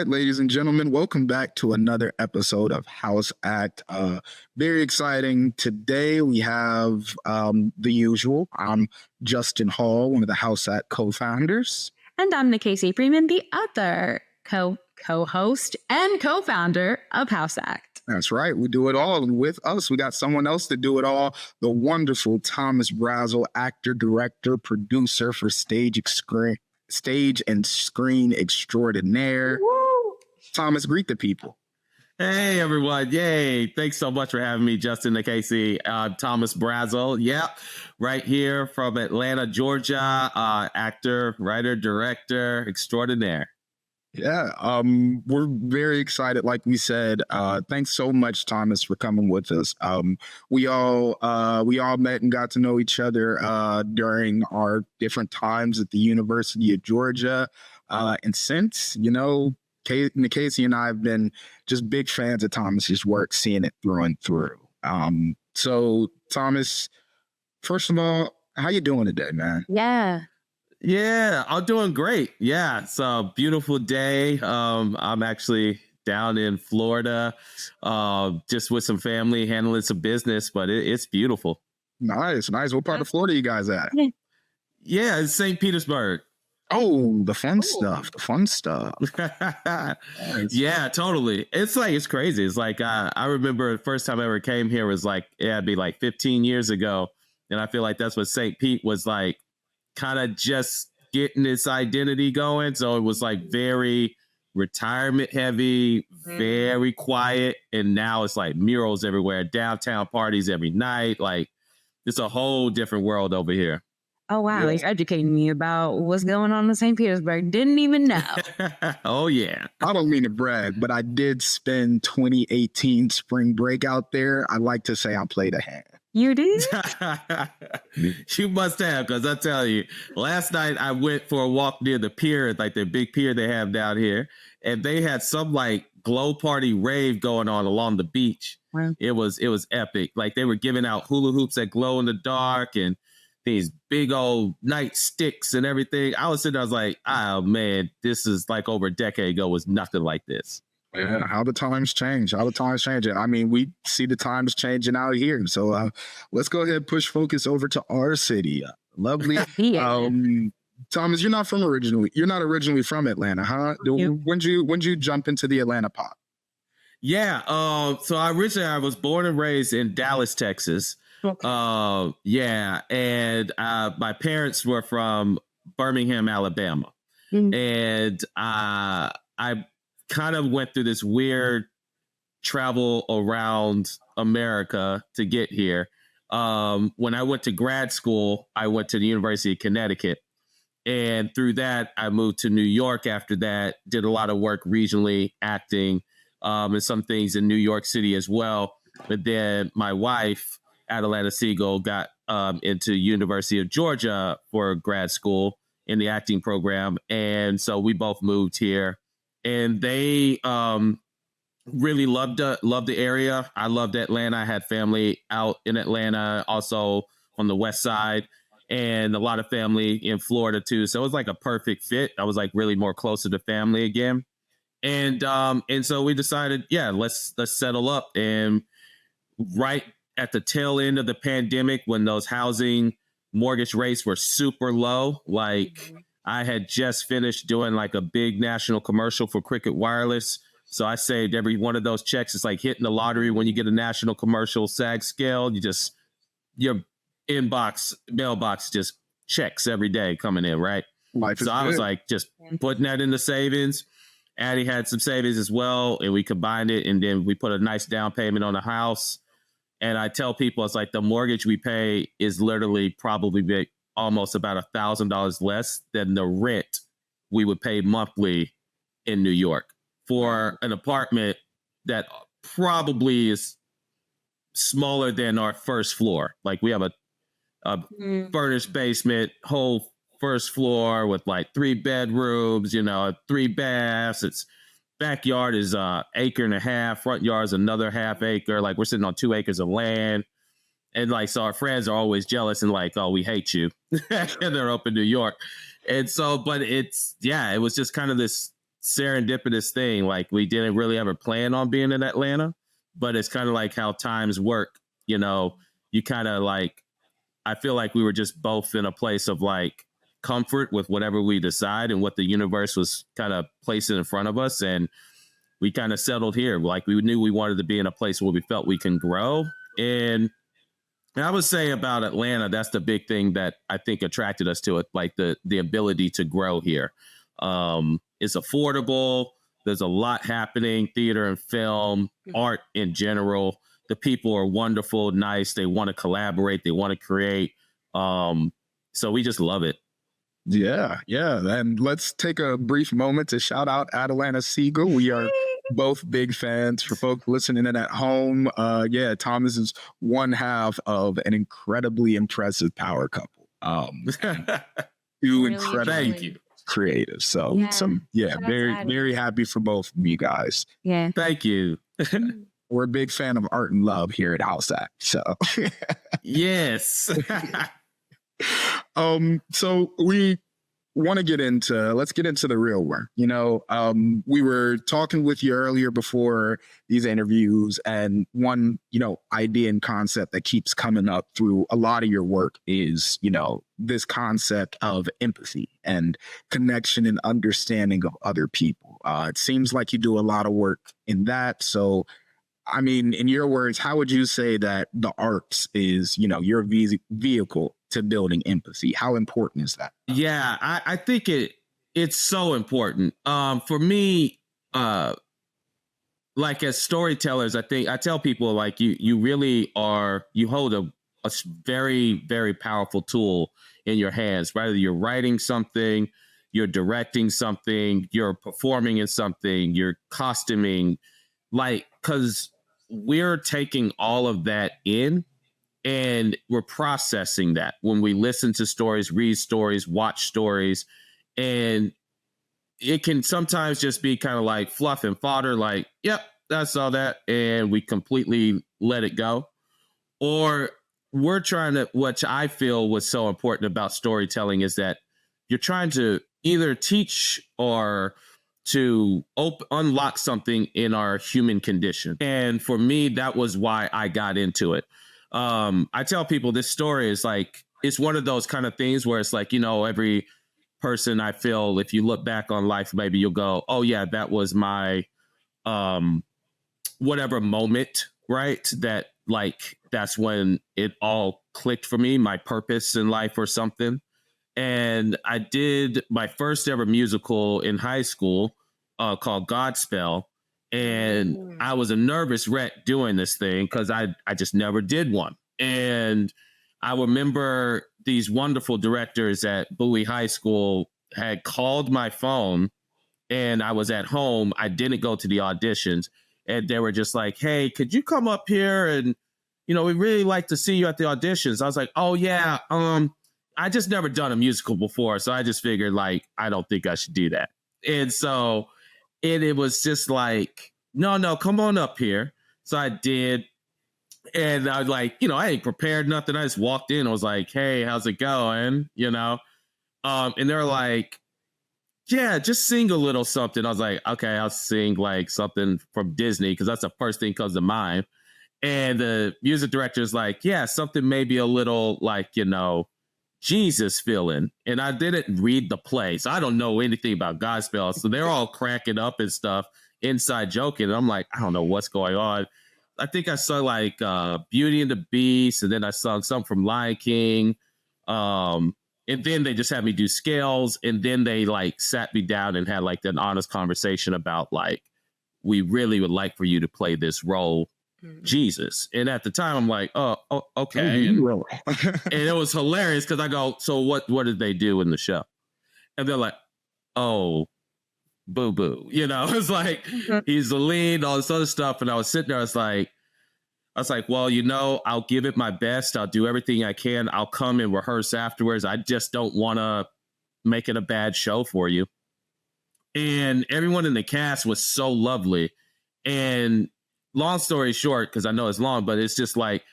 right, ladies and gentlemen, welcome back to another episode of House Act. Very exciting. Today we have the usual. I'm Justin Hall, one of the House Act co-founders. And I'm Casey Freeman, the other co-host and co-founder of House Act. That's right. We do it all. And with us, we got someone else to do it all. The wonderful Thomas Brazzle, actor, director, producer for stage and screen extraordinaire. Woo! Thomas, greet the people. Hey, everyone. Yay. Thanks so much for having me, Justin and Casey. Thomas Brazzle. Yep. Right here from Atlanta, Georgia. Actor, writer, director, extraordinaire. Yeah, we're very excited. Like we said, thanks so much, Thomas, for coming with us. We all met and got to know each other during our different times at the University of Georgia, and since, Casey and I have been just big fans of Thomas's work, seeing it through and through. So, Thomas, first of all, how you doing today, man? Yeah, I'm doing great. Yeah, it's a beautiful day. I'm actually down in Florida, just with some family, handling some business, but it's beautiful. Nice. What part of Florida you guys at? Yeah, it's St. Petersburg. Oh, the fun stuff. Nice. Yeah, totally. It's crazy. It's like, I remember the first time I ever came here was like, it'd be like 15 years ago. And I feel like that's what St. Pete was like, kind of just getting its identity going. So it was like very retirement heavy, very quiet. And now it's like murals everywhere, downtown parties every night. Like, it's a whole different world over here. Oh, wow. You're educating me about what's going on in St. Petersburg. Didn't even know. Oh, yeah. I don't mean to brag, but I did spend 2018 spring break out there. I like to say I played a hand. You did? You must have, because I tell you, last night I went for a walk near the pier, like the big pier they have down here, and they had some like glow party rave going on along the beach. Wow. It was epic. Like they were giving out hula hoops that glow in the dark and these big old night sticks and everything. I was sitting there, I was like, oh man, this is like over a decade ago was nothing like this. Yeah, how the times change. I mean, we see the times changing out here. So let's go ahead and push focus over to our city. Lovely. Yeah. Thomas, you're not originally from Atlanta, huh? When'd you jump into the Atlanta pop? Yeah. So I was born and raised in Dallas, Texas. Okay. Yeah. And my parents were from Birmingham, Alabama. Mm-hmm. And I kind of went through this weird travel around America to get here. When I went to grad school, I went to the University of Connecticut. And through that, I moved to New York after that, did a lot of work regionally, acting, and some things in New York City as well. But then my wife, Atalanta Siegel, got into University of Georgia for grad school in the acting program. And so we both moved here. And they really loved the area. I loved Atlanta. I had family out in Atlanta, also on the west side, and a lot of family in Florida too. So it was like a perfect fit. I was like really more closer to family again. And so we decided, yeah, let's settle up. And right at the tail end of the pandemic, when those housing mortgage rates were super low, like I had just finished doing like a big national commercial for Cricket Wireless. So I saved every one of those checks. It's like hitting the lottery when you get a national commercial SAG scale. Your mailbox just checks every day coming in, right? So I was like just putting that in the savings. Addie had some savings as well, and we combined it, and then we put a nice down payment on the house. And I tell people, it's like the mortgage we pay is literally probably almost about $1,000 less than the rent we would pay monthly in New York for an apartment that probably is smaller than our first floor. Like we have a furnished basement, whole first floor with like 3 bedrooms, 3 baths. Its backyard is 1.5 acres, front yard is another 0.5 acre. Like we're sitting on 2 acres of land. And like, so our friends are always jealous and like, oh, we hate you. And they're up in New York. And so, but it was just kind of this serendipitous thing. Like we didn't really ever plan on being in Atlanta, but it's kind of like how times work. You know, you kind of like, I feel like we were just both in a place of like comfort with whatever we decide and what the universe was kind of placing in front of us. And we kind of settled here. Like we knew we wanted to be in a place where we felt we can grow. And I would say about Atlanta, that's the big thing that I think attracted us to it, like the ability to grow here. It's affordable. There's a lot happening, theater and film, art in general. The people are wonderful, nice. They want to collaborate. They want to create. So we just love it. Yeah. And let's take a brief moment to shout out Atalanta Siegel. We are both big fans. For folks listening in at home. Thomas is one half of an incredibly impressive power couple. Two incredible Thank you. creatives. So very happy for both of you guys. Yeah. Thank you. We're a big fan of art and love here at House Act. So yes. So we want to let's get into the real work. You know, we were talking with you earlier before these interviews, and one, idea and concept that keeps coming up through a lot of your work is, this concept of empathy and connection and understanding of other people. It seems like you do a lot of work in that. So, I mean, in your words, how would you say that the arts is, your vehicle to building empathy? How important is that? Yeah, I think it's so important. For me, like as storytellers, I think I tell people like you really are, you hold a very, very powerful tool in your hands, whether you're writing something, you're directing something, you're performing in something, you're costuming, like, because we're taking all of that in and we're processing that when we listen to stories, read stories, watch stories. And it can sometimes just be kind of like fluff and fodder, like, yep, that's all that. And we completely let it go. Or we're trying to, which I feel was so important about storytelling is that you're trying to either teach or to unlock something in our human condition. And for me, that was why I got into it. I tell people this story is like, it's one of those kind of things where it's like, every person I feel, if you look back on life, maybe you'll go, oh yeah, that was my, whatever moment, right? That like, that's when it all clicked for me, my purpose in life or something. And I did my first ever musical in high school called Godspell. And I was a nervous wreck doing this thing because I just never did one. And I remember these wonderful directors at Bowie High School had called my phone and I was at home. I didn't go to the auditions. And they were just like, hey, could you come up here? And, we'd really like to see you at the auditions. I was like, oh, yeah. I just never done a musical before. So I just figured like, I don't think I should do that. And so it was just like, no, come on up here. So I did. And I was like, I ain't prepared nothing. I just walked in. I was like, hey, how's it going? And they're like, yeah, just sing a little something. I was like, okay, I'll sing like something from Disney because that's the first thing comes to mind. And the music director is like, yeah, something maybe a little like, Jesus feeling. And I didn't read the play, so I don't know anything about Godspell. So they're all cracking up and stuff, inside joking. And I'm like, I don't know what's going on. I think I saw like Beauty and the Beast, and then I saw some from Lion King. And then they just had me do scales, and then they like sat me down and had like an honest conversation about like, we really would like for you to play this role, Jesus. And at the time I'm like, oh okay. And it was hilarious because I go, so what did they do in the show? And they're like, oh, boo boo. It's like he's the lead, all this other stuff. And I was sitting there, I was like, well, I'll give it my best. I'll do everything I can. I'll come and rehearse afterwards. I just don't want to make it a bad show for you. And everyone in the cast was so lovely. And long story short, because I know it's long, but it's just like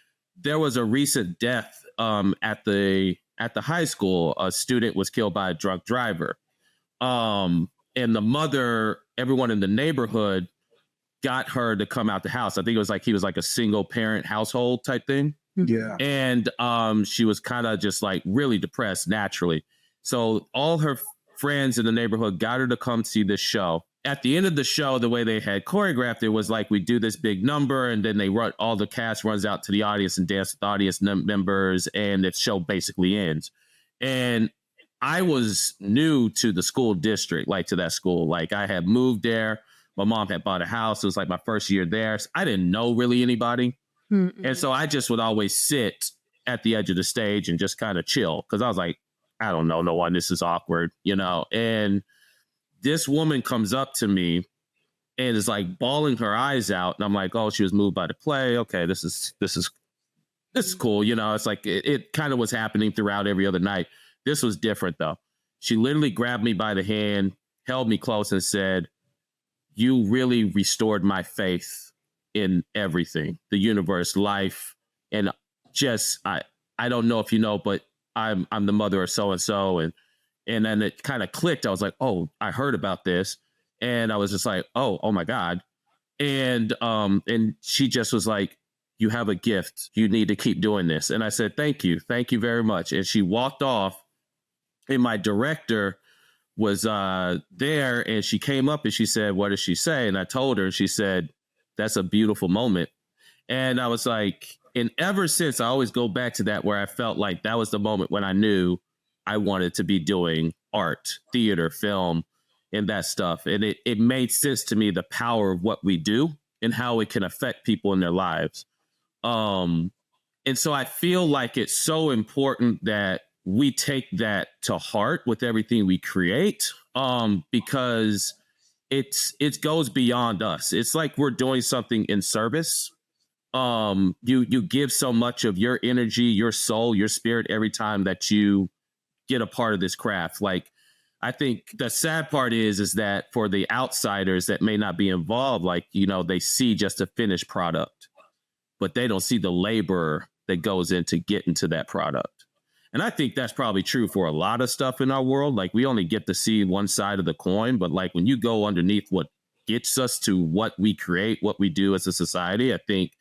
there was a recent death at the high school. A student was killed by a drunk driver. And the mother everyone in the neighborhood got her to come out the house. I think it was like he was like a single parent household type thing. Yeah. And she was kind of just like really depressed naturally. So all her friends in the neighborhood got her to come see this show. At the end of the show, the way they had choreographed it was like we do this big number, and then they run, all the cast runs out to the audience and dance with the audience members, and the show basically ends. And I was new to the school district, like to that school. Like I had moved there. My mom had bought a house. It was like my first year there. So I didn't know really anybody. Mm-mm. And so I just would always sit at the edge of the stage and just kind of chill. Cause I was like, I don't know no one. This is awkward, you know? And this woman comes up to me and is like bawling her eyes out. And I'm like, oh, she was moved by the play. Okay, this is cool. You know, it's like it kind of was happening throughout every other night. This was different though. She literally grabbed me by the hand, held me close and said, you really restored my faith in everything, the universe, life. And just, I don't know if you know, but I'm the mother of so-and-so. And then it kind of clicked. I was like, oh, I heard about this. And I was just like, oh my God. And she just was like, you have a gift. You need to keep doing this. And I said, thank you. Thank you very much. And she walked off, and my director was there, and she came up and she said, what did she say? And I told her, and she said, that's a beautiful moment. And I was like, and ever since, I always go back to that, where I felt like that was the moment when I knew I wanted to be doing art, theater, film, and that stuff. And it made sense to me, the power of what we do and how it can affect people in their lives. And so I feel like it's so important that we take that to heart with everything we create, because it goes beyond us. It's like we're doing something in service. You give so much of your energy, your soul, your spirit every time that you get a part of this craft. Like, I think the sad part is that for the outsiders that may not be involved, like, you know, they see just a finished product, but they don't see the labor that goes into getting to that product. And I think that's probably true for a lot of stuff in our world. Like, we only get to see one side of the coin, but like when you go underneath what gets us to what we create, what we do as a society, I think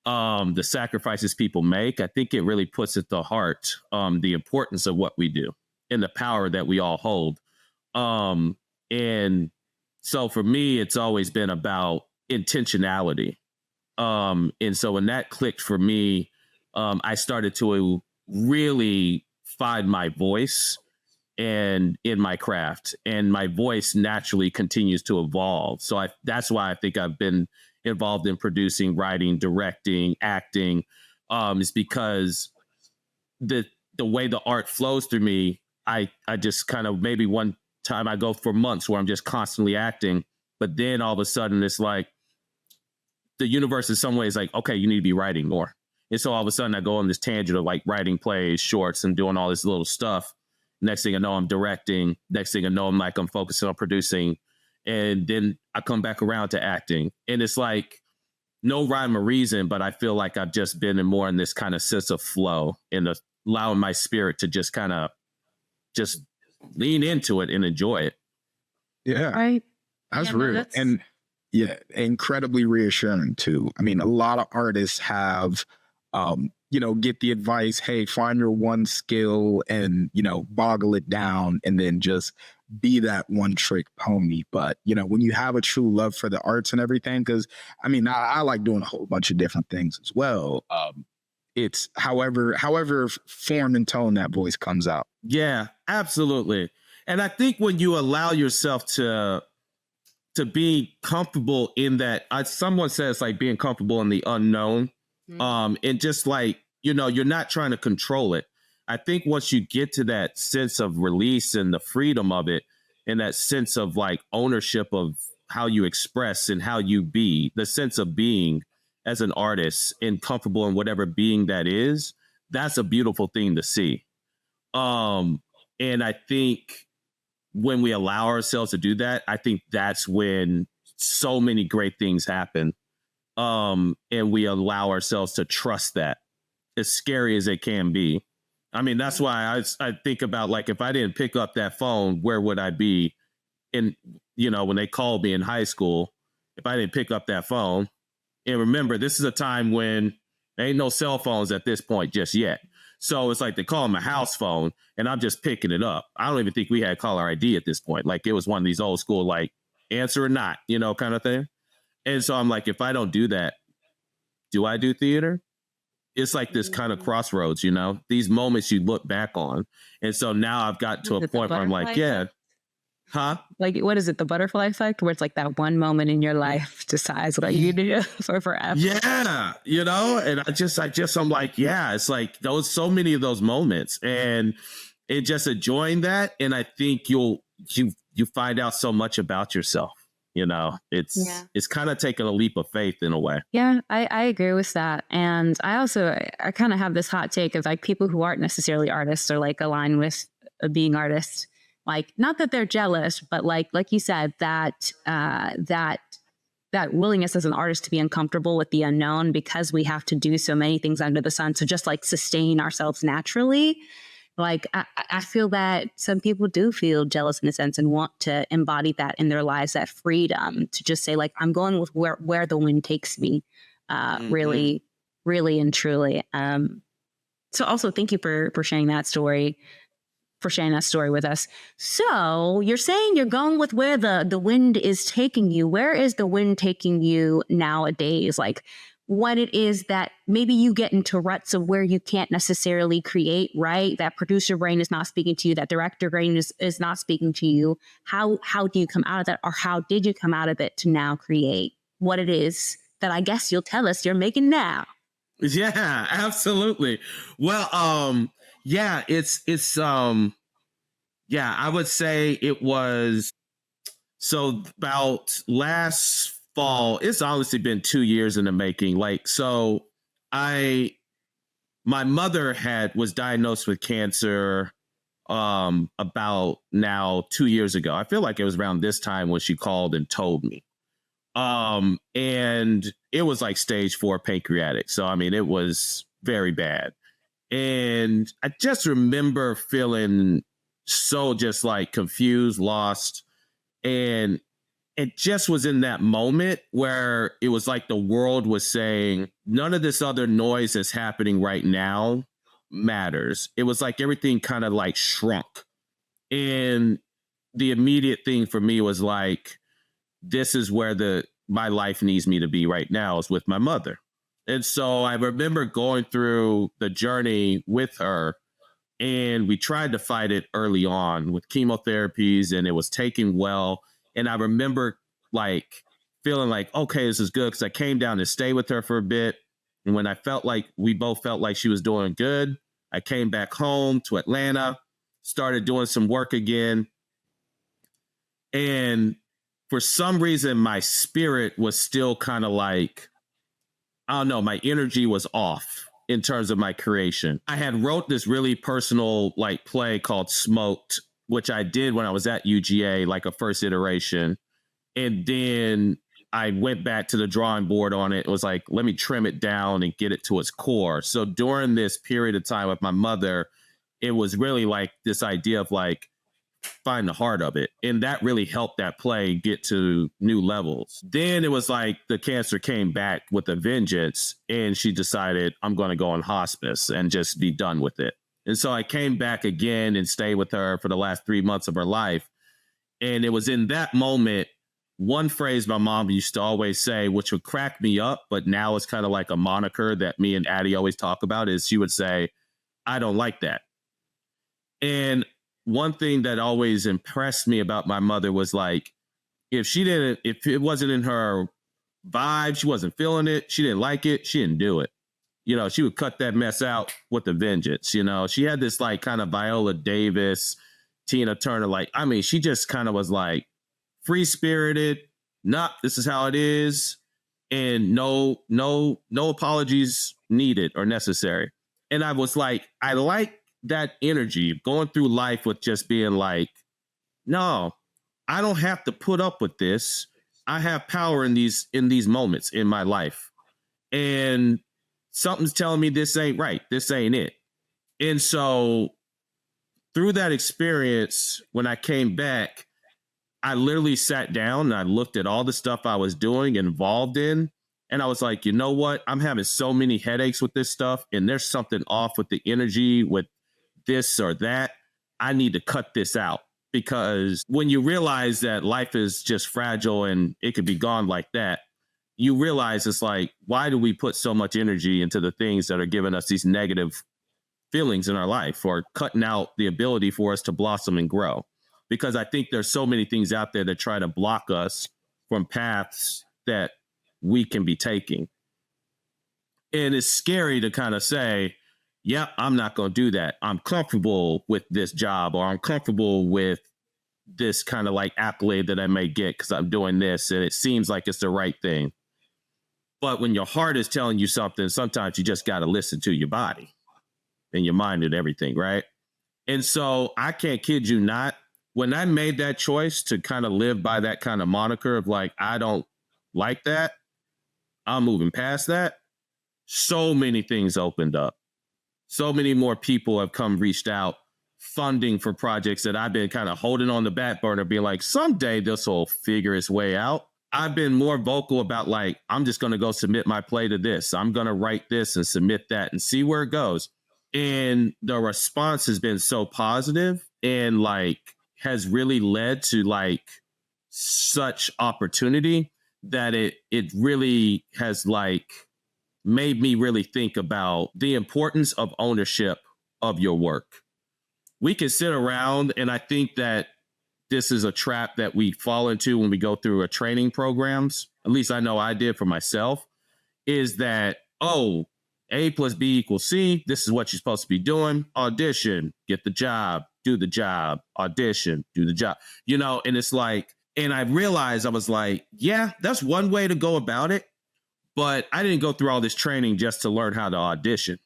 the sacrifices people make, I think it really puts at the heart the importance of what we do and the power that we all hold. And so for me, it's always been about intentionality. And so when that clicked for me, I started to really find my voice and in my craft, and my voice naturally continues to evolve. So that's why I think I've been involved in producing, writing, directing, acting, is because the way the art flows through me, I just kind of, maybe one time I go for months where I'm just constantly acting, but then all of a sudden it's like the universe in some ways like, okay, you need to be writing more. And so all of a sudden I go on this tangent of like writing plays, shorts, and doing all this little stuff. Next thing I know, I'm directing. Next thing I know, I'm focusing on producing. And then I come back around to acting. And it's like no rhyme or reason, but I feel like I've just been more in this kind of sense of flow and allowing my spirit to just kind of just lean into it and enjoy it. Yeah. Right. That's Yeah, no, real. that's- And yeah, incredibly reassuring too. I mean, a lot of artists have, get the advice, hey, find your one skill and, boggle it down and then just be that one trick pony. But, when you have a true love for the arts and everything, because I like doing a whole bunch of different things as well. It's however form and tone that voice comes out. Yeah, absolutely. And I think when you allow yourself to be comfortable in that, someone says like being comfortable in the unknown, and just like, you're not trying to control it. I think once you get to that sense of release and the freedom of it, and that sense of like ownership of how you express and how you be, the sense of being as an artist and comfortable in whatever being that is, that's a beautiful thing to see. And I think when we allow ourselves to do that, I think that's when so many great things happen. And we allow ourselves to trust that, as scary as it can be. I mean, that's why I think about like, if I didn't pick up that phone, where would I be in when they called me in high school, if I didn't pick up that phone, and remember, this is a time when there ain't no cell phones at this point just yet. So it's like they call my house phone and I'm just picking it up. I don't even think we had caller ID at this point. Like it was one of these old school, like answer or not, kind of thing. And so I'm like, if I don't do that, do I do theater? It's like this kind of crossroads, these moments you look back on. And so now I've got to a point where I'm like, yeah, huh? Like, what is it? The butterfly effect, where it's like that one moment in your life decides what you do for forever. Yeah. And I'm like, yeah, it's like so many of those moments, and it just enjoying that. And I think you find out so much about yourself. It's kind of taking a leap of faith in a way. Yeah, I agree with that. And I kind of have this hot take of like people who aren't necessarily artists or like aligned with being artists. Like, not that they're jealous, but like you said, that willingness as an artist to be uncomfortable with the unknown, because we have to do so many things under the sun to just like sustain ourselves naturally. Like, I feel that some people do feel jealous in a sense and want to embody that in their lives, that freedom to just say, like, I'm going with where the wind takes me, really, really and truly. So also thank you for sharing that story, with us. So you're saying you're going with where the wind is taking you. Where is the wind taking you nowadays? Like, what it is that maybe you get into ruts of where you can't necessarily create, right? That producer brain is not speaking to you. That director brain is not speaking to you. How do you come out of that? Or how did you come out of it to now create what it is that I guess you'll tell us you're making now? Yeah, absolutely. Well, yeah, I would say it was, so about last fall. It's honestly been 2 years in the making. Like, so my mother was diagnosed with cancer about now 2 years ago. I feel like it was around this time when she called and told me. And it was like stage 4 pancreatic. So I mean, it was very bad. And I just remember feeling so just like confused, lost, and it just was in that moment where it was like the world was saying, none of this other noise that's happening right now matters. It was like everything kind of like shrunk. And the immediate thing for me was like, this is where my life needs me to be right now, is with my mother. And so I remember going through the journey with her, and we tried to fight it early on with chemotherapies, and it was taking well. And I remember like feeling like, okay, this is good, because I came down to stay with her for a bit. And when we both felt like she was doing good, I came back home to Atlanta, started doing some work again. And for some reason, my spirit was still kind of like, I don't know, my energy was off in terms of my creation. I had wrote this really personal like play called Smoked, which I did when I was at UGA, like a first iteration. And then I went back to the drawing board on it. It was like, let me trim it down and get it to its core. So during this period of time with my mother, it was really like this idea of like, find the heart of it. And that really helped that play get to new levels. Then it was like the cancer came back with a vengeance, and she decided, I'm going to go on hospice and just be done with it. And so I came back again and stayed with her for the last 3 months of her life. And it was in that moment, one phrase my mom used to always say, which would crack me up, but now it's kind of like a moniker that me and Addie always talk about, is she would say, I don't like that. And one thing that always impressed me about my mother was like, if it wasn't in her vibe, she wasn't feeling it, she didn't like it, she didn't do it. She would cut that mess out with a vengeance. She had this like kind of Viola Davis, Tina Turner, like, I mean, she just kind of was like free spirited. This is how it is. And no apologies needed or necessary. And I was like, I like that energy going through life with just being like, no, I don't have to put up with this. I have power in these moments in my life. And something's telling me this ain't right. This ain't it. And so through that experience, when I came back, I literally sat down and I looked at all the stuff I was doing, involved in, and I was like, you know what? I'm having so many headaches with this stuff, and there's something off with the energy with this or that. I need to cut this out, because when you realize that life is just fragile and it could be gone like that, you realize it's like, why do we put so much energy into the things that are giving us these negative feelings in our life, or cutting out the ability for us to blossom and grow? Because I think there's so many things out there that try to block us from paths that we can be taking. And it's scary to kind of say, yeah, I'm not going to do that. I'm comfortable with this job, or I'm comfortable with this kind of like accolade that I may get because I'm doing this and it seems like it's the right thing. But when your heart is telling you something, sometimes you just got to listen to your body and your mind and everything, right? And so I can't kid you not, when I made that choice to kind of live by that kind of moniker of like, I don't like that, I'm moving past that, so many things opened up. So many more people have reached out, funding for projects that I've been kind of holding on the back burner, being like, someday this will figure its way out. I've been more vocal about like, I'm just going to go submit my play to this. I'm going to write this and submit that and see where it goes. And the response has been so positive and like has really led to like such opportunity that it really has like made me really think about the importance of ownership of your work. We can sit around, and I think that this is a trap that we fall into when we go through a training programs. At least I know I did for myself, is that, oh, A plus B equals C. This is what you're supposed to be doing. Audition, get the job, do the job, audition, do the job, you know, and it's like, and I realized I was like, yeah, that's one way to go about it. But I didn't go through all this training just to learn how to audition.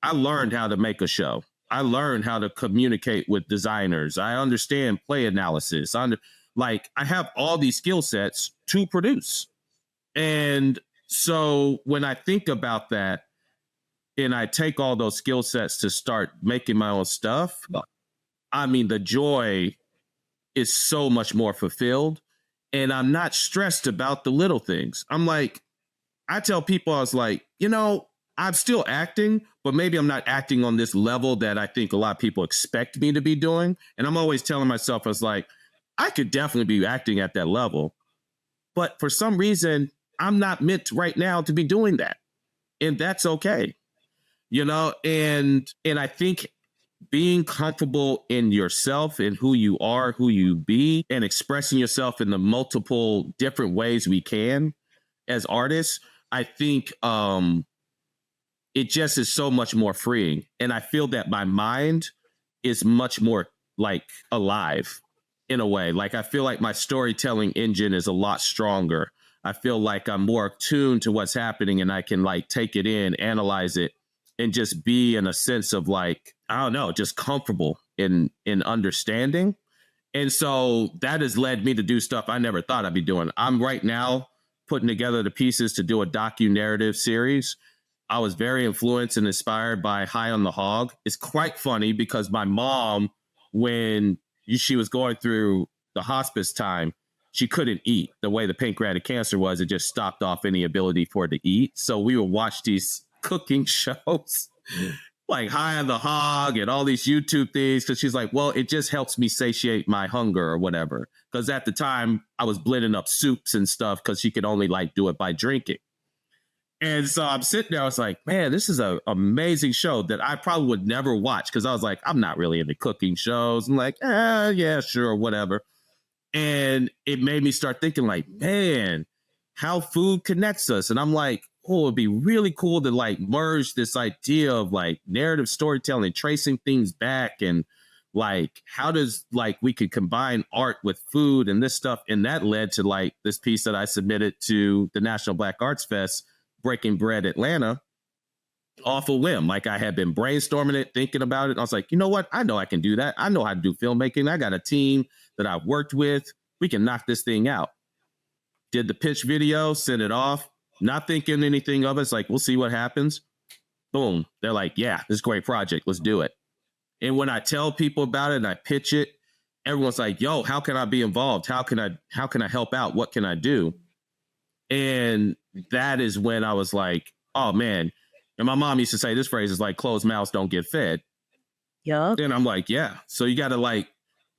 I learned how to make a show. I learned how to communicate with designers. I understand play analysis. I have all these skill sets to produce. And so when I think about that and I take all those skill sets to start making my own stuff, I mean, the joy is so much more fulfilled. And I'm not stressed about the little things. I'm like, I tell people, I was like, you know, I'm still acting, but maybe I'm not acting on this level that I think a lot of people expect me to be doing. And I'm always telling myself, I was like, I could definitely be acting at that level. But for some reason, I'm not meant right now to be doing that. And that's okay. You know, and I think being comfortable in yourself and who you are, who you be, and expressing yourself in the multiple different ways we can as artists, I think it just is so much more freeing. And I feel that my mind is much more like alive in a way. Like I feel like my storytelling engine is a lot stronger. I feel like I'm more attuned to what's happening and I can like take it in, analyze it, and just be in a sense of like, I don't know, just comfortable in understanding. And so that has led me to do stuff I never thought I'd be doing. I'm right now putting together the pieces to do a docu-narrative series. I was very influenced and inspired by High on the Hog. It's quite funny because my mom, when she was going through the hospice time, she couldn't eat. The way the pancreatic cancer was, it just stopped off any ability for her to eat. So we would watch these cooking shows like High on the Hog and all these YouTube things because she's like, well, it just helps me satiate my hunger or whatever. Because at the time I was blending up soups and stuff because she could only like do it by drinking. And so I'm sitting there, I was like, man, this is an amazing show that I probably would never watch because I was like, I'm not really into cooking shows. I'm like, yeah, sure, whatever. And it made me start thinking like, man, how food connects us. And I'm like, oh, it'd be really cool to like merge this idea of like narrative storytelling, tracing things back, and like how does like we could combine art with food and this stuff. And that led to like this piece that I submitted to the National Black Arts Fest, Breaking Bread Atlanta, off a whim. Like I had been brainstorming it, thinking about it. I was like, you know what? I know I can do that. I know how to do filmmaking. I got a team that I've worked with. We can knock this thing out. Did the pitch video, sent it off, not thinking anything of it. It's like, we'll see what happens. Boom. They're like, yeah, this is a great project. Let's do it. And when I tell people about it and I pitch it, everyone's like, yo, how can I be involved? How can I help out? What can I do? And that is when I was like, oh man. And my mom used to say this phrase is like, closed mouths don't get fed. Yup. And I'm like, yeah. So you got to like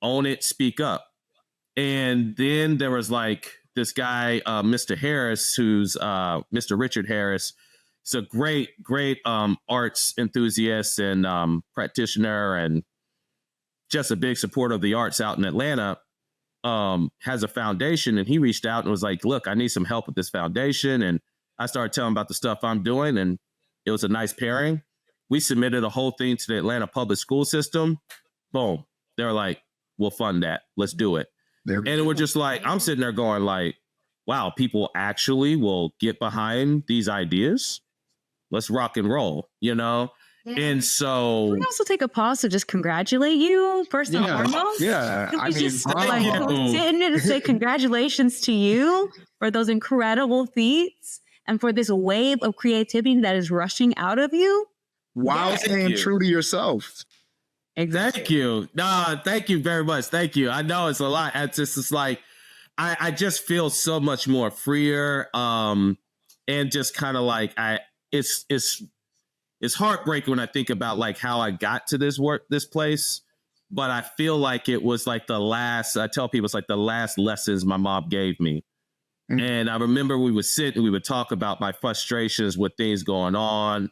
own it, speak up. And then there was like this guy, Mr. Harris, who's Mr. Richard Harris. He's a great arts enthusiast and practitioner and just a big supporter of the arts out in Atlanta. Has a foundation, and he reached out and was like, look, I need some help with this foundation. And I started telling him about the stuff I'm doing, and it was a nice pairing. We submitted a whole thing to the Atlanta public school system. Boom. They're like, we'll fund that. Let's do it. And we're just like, I'm sitting there going like, wow, people actually will get behind these ideas. Let's rock and roll, you know? And so Can we also take a pause to just congratulate you first and foremost? Yeah. Can I we mean, just sit in and say congratulations to you for those incredible feats and for this wave of creativity that is rushing out of you? while staying true to yourself. Exactly. Thank you. No, thank you very much. Thank you. I know it's a lot. It's like I just feel so much more freer. And just kind of like it's heartbreaking when I think about like how I got to this place. But I feel like it was like I tell people it's like the last lessons my mom gave me. Mm-hmm. And I remember we would sit and we would talk about my frustrations with things going on,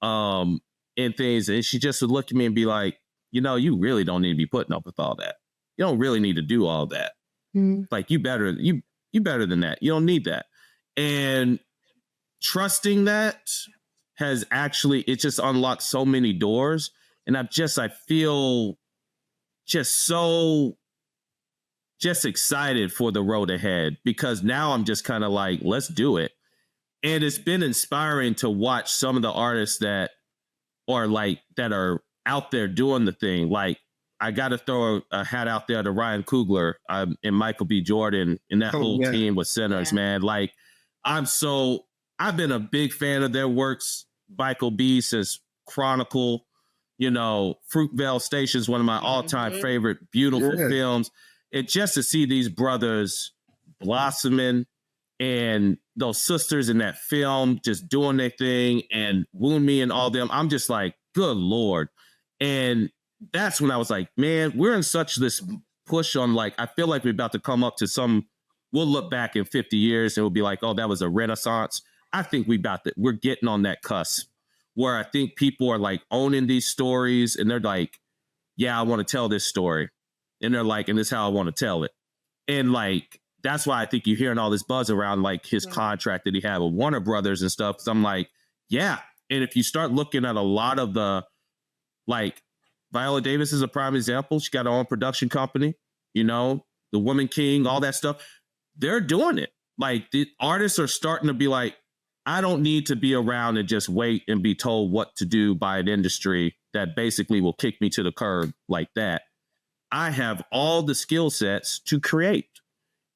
and things. And she just would look at me and be like, you know, you really don't need to be putting up with all that. You don't really need to do all that. Mm-hmm. Like you better than that. You don't need that. And trusting that has actually, it just unlocked so many doors. And I feel just so excited for the road ahead, because now I'm just kind of like, let's do it. And it's been inspiring to watch some of the artists that are out there doing the thing. Like I got to throw a hat out there to Ryan Coogler and Michael B. Jordan and that whole team with Sinners, man. Like I've been a big fan of their works. Michael B. since Chronicle, you know, Fruitvale Station is one of my all-time favorite beautiful films. And just to see these brothers blossoming and those sisters in that film just doing their thing, and Wound Me and all them, I'm just like, good Lord. And that's when I was like, man, we're in such this push on, like, I feel like we're about to come up to we'll look back in 50 years and we'll be like, oh, that was a renaissance. I think we're getting on that cusp where I think people are like owning these stories and they're like, yeah, I want to tell this story. And they're like, and this is how I want to tell it. And like, that's why I think you're hearing all this buzz around like his contract that he had with Warner Brothers and stuff. Cause I'm like, yeah. And if you start looking at a lot of the, like, Viola Davis is a prime example. She got her own production company, you know, the Woman King, all that stuff. They're doing it. Like the artists are starting to be like, I don't need to be around and just wait and be told what to do by an industry that basically will kick me to the curb like that. I have all the skill sets to create.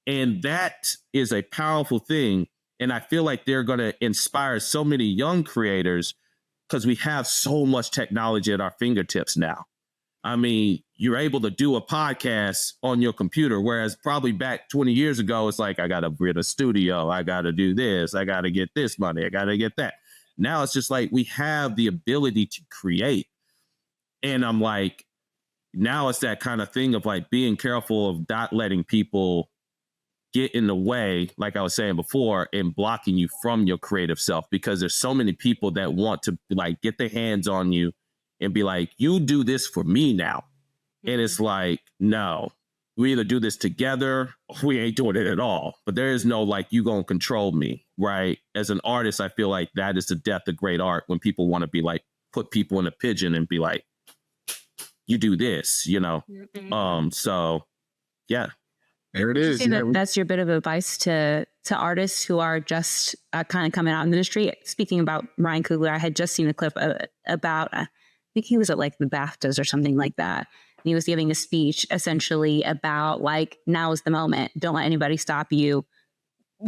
And that is a powerful thing. And I feel like they're going to inspire so many young creators because we have so much technology at our fingertips now. I mean, you're able to do a podcast on your computer, whereas probably back 20 years ago, it's like, I got to rent a studio. I got to do this. I got to get this money. I got to get that. Now it's just like we have the ability to create. And I'm like, now it's that kind of thing of like being careful of not letting people get in the way, like I was saying before, and blocking you from your creative self, because there's so many people that want to like get their hands on you and be like, you do this for me now. And it's like, no, we either do this together or we ain't doing it at all. But there is no like, you gonna control me, right? As an artist, I feel like that is the death of great art, when people want to be like, put people in a pigeon and be like, you do this, you know? So yeah. There it is. That's your bit of advice to artists who are just kind of coming out in the industry. Speaking about Ryan Coogler, I had just seen a clip about, I think he was at like the BAFTAs or something like that. And he was giving a speech essentially about like, now is the moment. Don't let anybody stop you.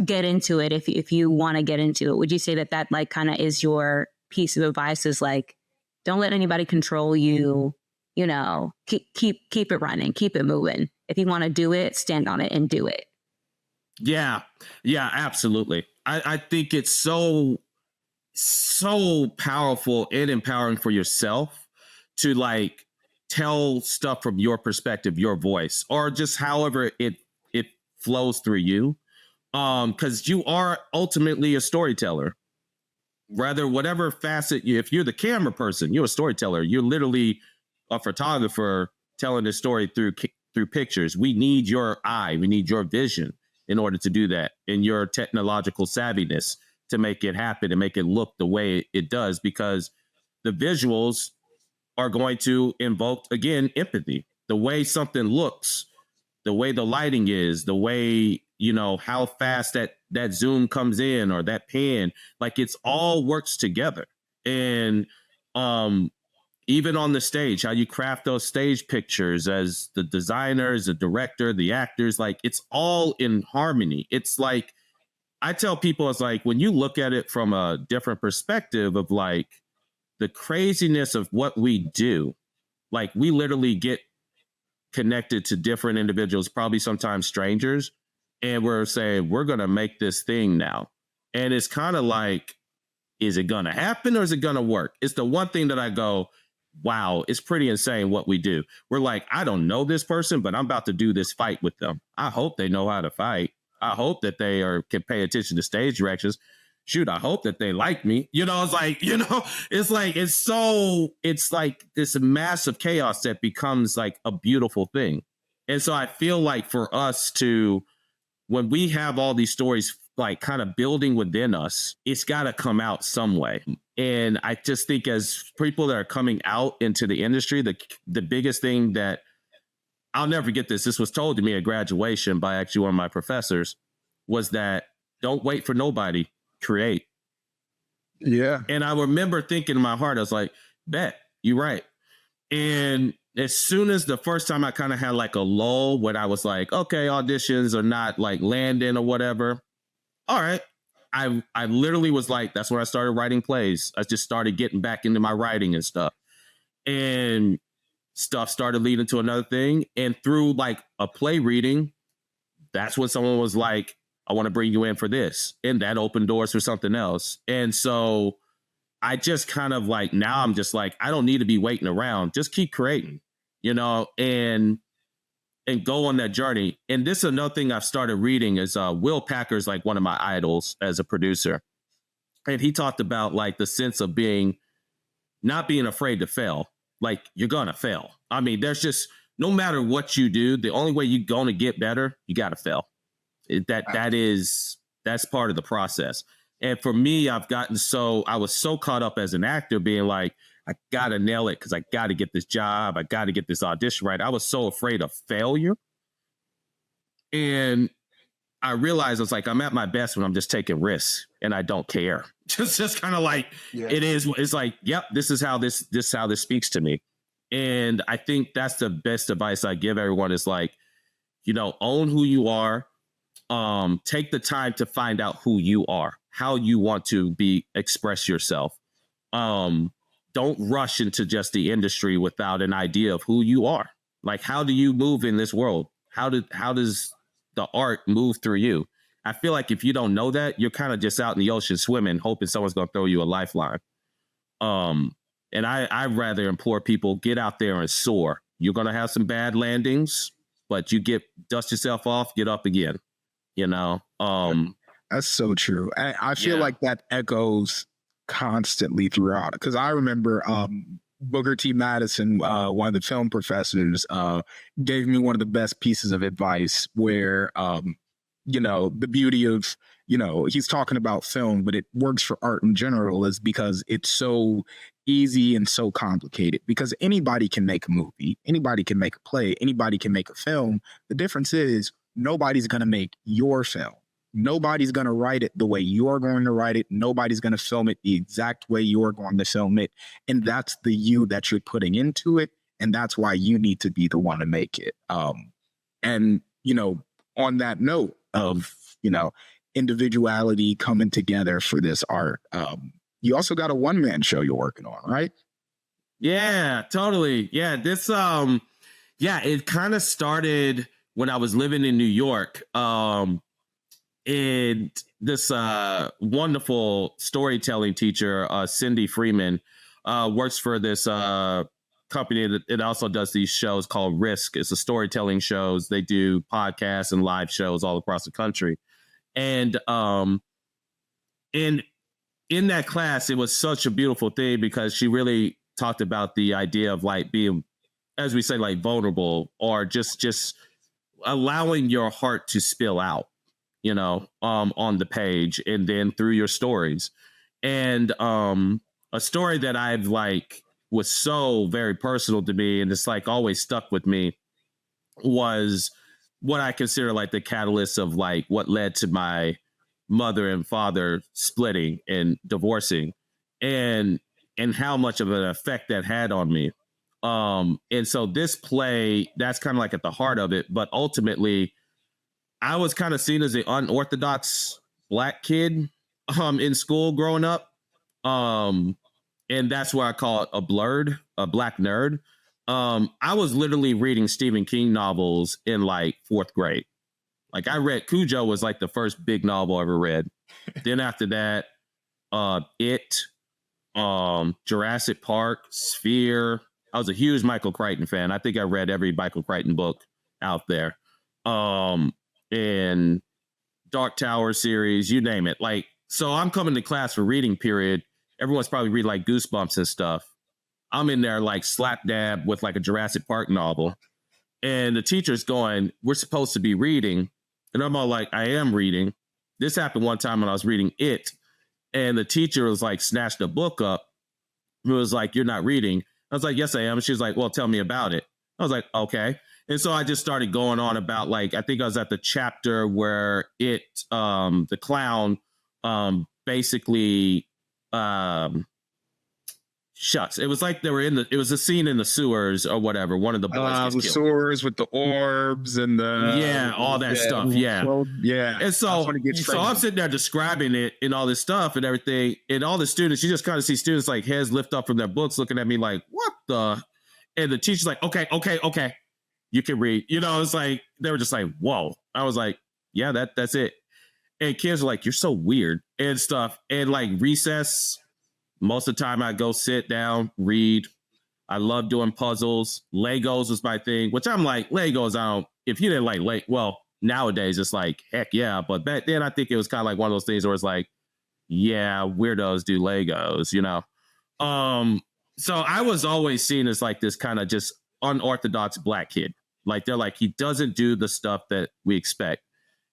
Get into it if you want to get into it. Would you say that like kind of is your piece of advice, is like, don't let anybody control you. keep it running, keep it moving. If you want to do it, stand on it and do it. Yeah, absolutely. I think it's so powerful and empowering for yourself to like tell stuff from your perspective, your voice, or just however it flows through you. Because you are ultimately a storyteller. Rather, whatever facet if you're the camera person, you're a storyteller. You're literally a photographer telling the story through pictures. We need your eye, we need your vision in order to do that, and your technological savviness to make it happen and make it look the way it does, because the visuals are going to invoke, again, empathy. The way something looks, the way the lighting is, the way, how fast that zoom comes in or that pan, like it's all works together. And even on the stage, how you craft those stage pictures as the designers, the director, the actors, like it's all in harmony. It's like, I tell people, it's like when you look at it from a different perspective of like the craziness of what we do, like we literally get connected to different individuals, probably sometimes strangers, and we're saying we're going to make this thing now. And it's kind of like, is it going to happen or is it going to work? It's the one thing that I go, wow, it's pretty insane what we do. We're like, I don't know this person, but I'm about to do this fight with them. I hope they know how to fight. I hope that they can pay attention to stage directions. Shoot, I hope that they like me. It's like, it's like this massive chaos that becomes like a beautiful thing. And so I feel like for us to, when we have all these stories like kind of building within us, it's got to come out some way. And I just think as people that are coming out into the industry, the biggest thing that I'll never forget this was told to me at graduation by actually one of my professors, was that don't wait for nobody, create. Yeah. And I remember thinking in my heart, I was like, bet, you're right. And as soon as the first time I kind of had like a lull when I was like, okay, auditions are not like landing or whatever. All right. I literally was like, that's when I started writing plays. I just started getting back into my writing and stuff. And stuff started leading to another thing. And through like a play reading, that's when someone was like, I want to bring you in for this. And that opened doors for something else. And so I just kind of like, now I'm just like, I don't need to be waiting around. Just keep creating, and go on that journey. And this is another thing I've started reading is Will Packer's like one of my idols as a producer. And he talked about like the sense of not being afraid to fail. Like you're going to fail. I mean, there's just, no matter what you do, the only way you're going to get better, you got to fail. That's part of the process. And for me, I was so caught up as an actor being like, I got to nail it because I got to get this job. I got to get this audition right. I was so afraid of failure. And I realized it's like, I'm at my best when I'm just taking risks and I don't care. Just kind of like, It is. It's like, yep, this is how this speaks to me. And I think that's the best advice I give everyone is like, own who you are. Take the time to find out who you are, how you want to express yourself. Don't rush into just the industry without an idea of who you are. Like, how do you move in this world? How does the art move through you? I feel like if you don't know that, you're kind of just out in the ocean swimming, hoping someone's going to throw you a lifeline. And I'd rather implore people, get out there and soar. You're going to have some bad landings, but dust yourself off, get up again. That's so true. I feel like that echoes constantly throughout, because I remember Booker T. Madison, one of the film professors, gave me one of the best pieces of advice where, the beauty of, he's talking about film, but it works for art in general is because it's so easy and so complicated, because anybody can make a movie, anybody can make a play, anybody can make a film. The difference is nobody's going to make your film. Nobody's going to write it the way you're going to write it. Nobody's going to film it the exact way you're going to film it. And that's the you that you're putting into it. And that's why you need to be the one to make it. And, on that note of, individuality coming together for this art, you also got a one-man show you're working on, right? Yeah, totally. Yeah, yeah, it kind of started when I was living in New York. And this wonderful storytelling teacher, Cindy Freeman, works for this company that it also does these shows called Risk. It's a storytelling shows. They do podcasts and live shows all across the country. And in in that class, it was such a beautiful thing because she really talked about the idea of like being, as we say, like vulnerable, or just allowing your heart to spill out, on the page and then through your stories. And a story that I've like was so very personal to me and it's like always stuck with me was what I consider like the catalyst of like what led to my mother and father splitting and divorcing, and how much of an effect that had on me. And so this play, that's kind of like at the heart of it, but ultimately I was kind of seen as an unorthodox black kid in school growing up. Um and that's why I call it a blerd, a black nerd. I was literally reading Stephen King novels in like fourth grade. Like I read Cujo was like the first big novel I ever read. Then after that, It, Jurassic Park, Sphere. I was a huge Michael Crichton fan. I think I read every Michael Crichton book out there. And Dark Tower series, you name it. Like, so I'm coming to class for reading period. Everyone's probably reading like Goosebumps and stuff. I'm in there like slap dab with like a Jurassic Park novel. And the teacher's going, we're supposed to be reading. And I'm all like, I am reading. This happened one time when I was reading It. And the teacher was like, snatched a book up. It was like, you're not reading. I was like, yes, I am. And she was like, well, tell me about it. I was like, okay. And so I just started going on about like, I think I was at the chapter where the clown, basically, shucks. It was like they were it was a scene in the sewers or whatever. One of the boys The gets killed. sewers with the orbs and all that stuff. Yeah. Well, yeah. And so I'm sitting there describing it and all this stuff and everything. And all the students, you just kind of see students like heads lift up from their books looking at me like, what the? And the teacher's like, okay. You can read. It's like, they were just like, whoa. I was like, yeah, that's it. And kids were like, you're so weird and stuff. And like recess, most of the time I go sit down, read. I love doing puzzles. Legos was my thing, which I'm like, Legos, if you didn't like, well, nowadays it's like, heck yeah. But back then I think it was kind of like one of those things where it's like, yeah, weirdos do Legos, So I was always seen as like this kind of just unorthodox black kid. Like they're like, he doesn't do the stuff that we expect.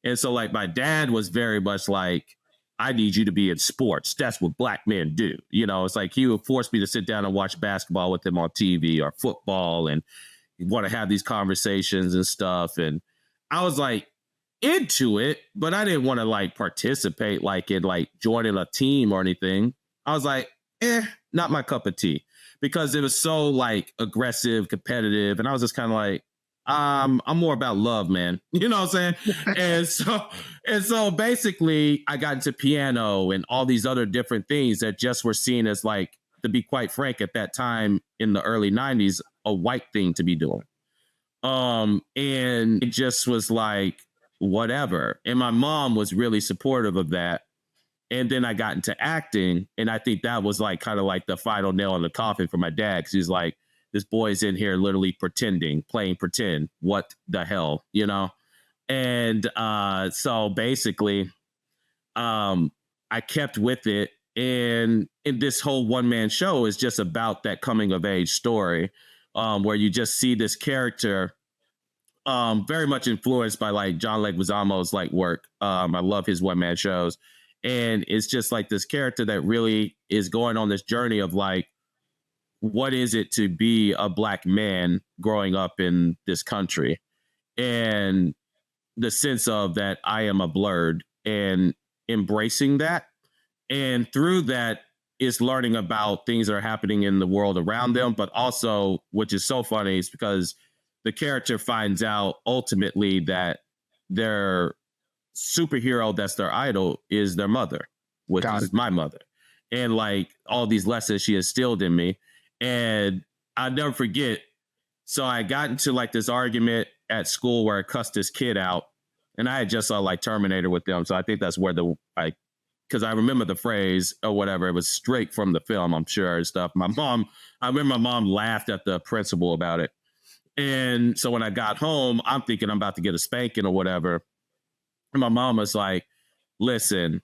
And so like my dad was very much like, I need you to be in sports. That's what black men do. It's like he would force me to sit down and watch basketball with him on TV or football and want to have these conversations and stuff. And I was like into it, but I didn't want to like participate like in like joining a team or anything. I was like, not my cup of tea because it was so like aggressive, competitive. And I was just kind of like, I'm more about love, man. You know what I'm saying? and so basically I got into piano and all these other different things that just were seen as like, to be quite frank, at that time in the early 90s, a white thing to be doing. And it just was like, whatever. And my mom was really supportive of that. And then I got into acting. And I think that was like kind of like the final nail in the coffin for my dad. Cause he's like, this boy's in here literally playing pretend. What the hell, And so basically, I kept with it. And this whole one-man show is just about that coming of age story, where you just see this character very much influenced by like John Leguizamo's like work. I love his one-man shows. And it's just like this character that really is going on this journey of like, what is it to be a black man growing up in this country, and the sense of that I am a blerd and embracing that. And through that is learning about things that are happening in the world around them, but also, which is so funny, is because the character finds out ultimately that their superhero, that's their idol, is their mother, which is my mother. And like all these lessons she instilled in me. And I'll never forget. So I got into like this argument at school where I cussed this kid out, and I had just saw like Terminator with them. So I think that's where because I remember the phrase or whatever. It was straight from the film, I'm sure, and stuff. I remember my mom laughed at the principal about it. And so when I got home, I'm thinking I'm about to get a spanking or whatever. And my mom was like, listen,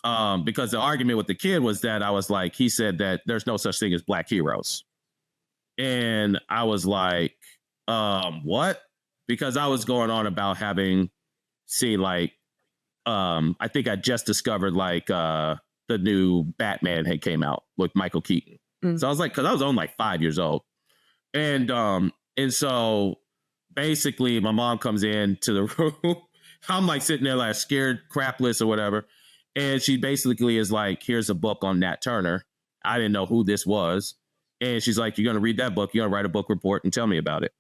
because the argument with the kid was that I was like, he said that there's no such thing as black heroes. And I was like, what? Because I was going on about having seen like, I think I just discovered like the new Batman had came out with Michael Keaton. So I was like, because I was only like 5 years old. And so basically my mom comes into the room. I'm like sitting there like scared crapless or whatever. And she basically is like, here's a book on Nat Turner. I didn't know who this was. And she's like, you're going to read that book. You're going to write a book report and tell me about it.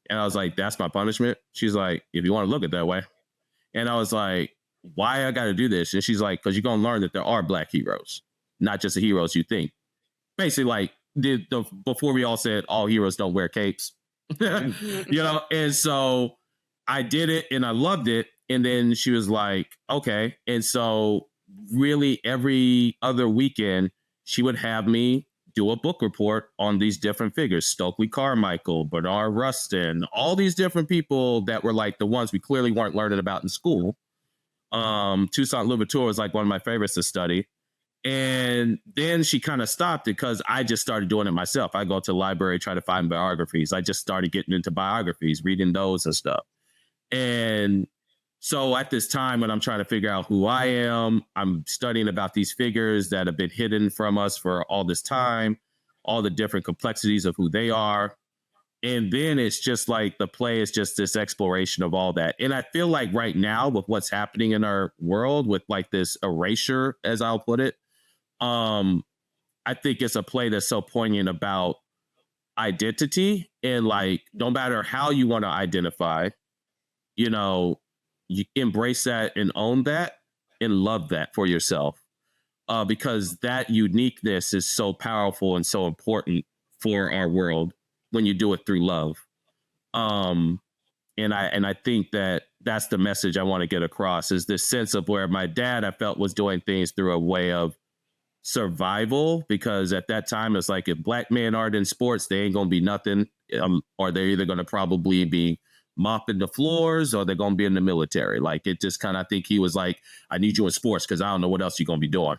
And I was like, that's my punishment. She's like, if you want to look at it that way. And I was like, why I got to do this? And she's like, because you're going to learn that there are black heroes, not just the heroes you think. Basically, like before we all said all heroes don't wear capes, And so I did it and I loved it. And then she was like, okay. And so really every other weekend, she would have me do a book report on these different figures, Stokely Carmichael, Bernard Rustin, all these different people that were like the ones we clearly weren't learning about in school. Toussaint Louverture was like one of my favorites to study. And then she kind of stopped it because I just started doing it myself. I go to the library, try to find biographies. I just started getting into biographies, reading those and stuff. And so at this time when I'm trying to figure out who I am, I'm studying about these figures that have been hidden from us for all this time, all the different complexities of who they are. And then it's just like the play is just this exploration of all that. And I feel like right now with what's happening in our world with like this erasure, as I'll put it, I think it's a play that's so poignant about identity and like, no matter how you want to identify, you embrace that and own that and love that for yourself. Because that uniqueness is so powerful and so important for our world when you do it through love. And I think that that's the message I want to get across is this sense of where my dad, I felt, was doing things through a way of survival, because at that time it's like if black men aren't in sports, they ain't gonna be nothing, or they're either gonna probably be mopping the floors or they're gonna be in the military. Like it just kind of, I think he was like, I need you in sports because I don't know what else you're gonna be doing.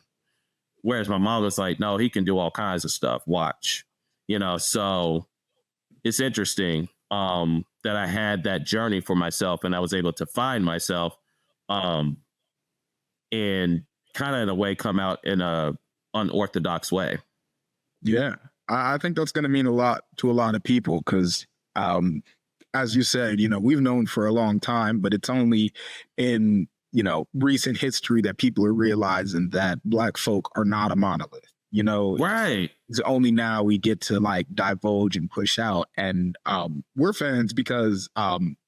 Whereas my mom was like, no, he can do all kinds of stuff. Watch, so it's interesting that I had that journey for myself and I was able to find myself and kind of in a way come out in a unorthodox way. Yeah, I think that's going to mean a lot to a lot of people because, as you said, we've known for a long time, but it's only in, recent history that people are realizing that Black folk are not a monolith. Right. It's only now we get to like divulge and push out. And we're fans because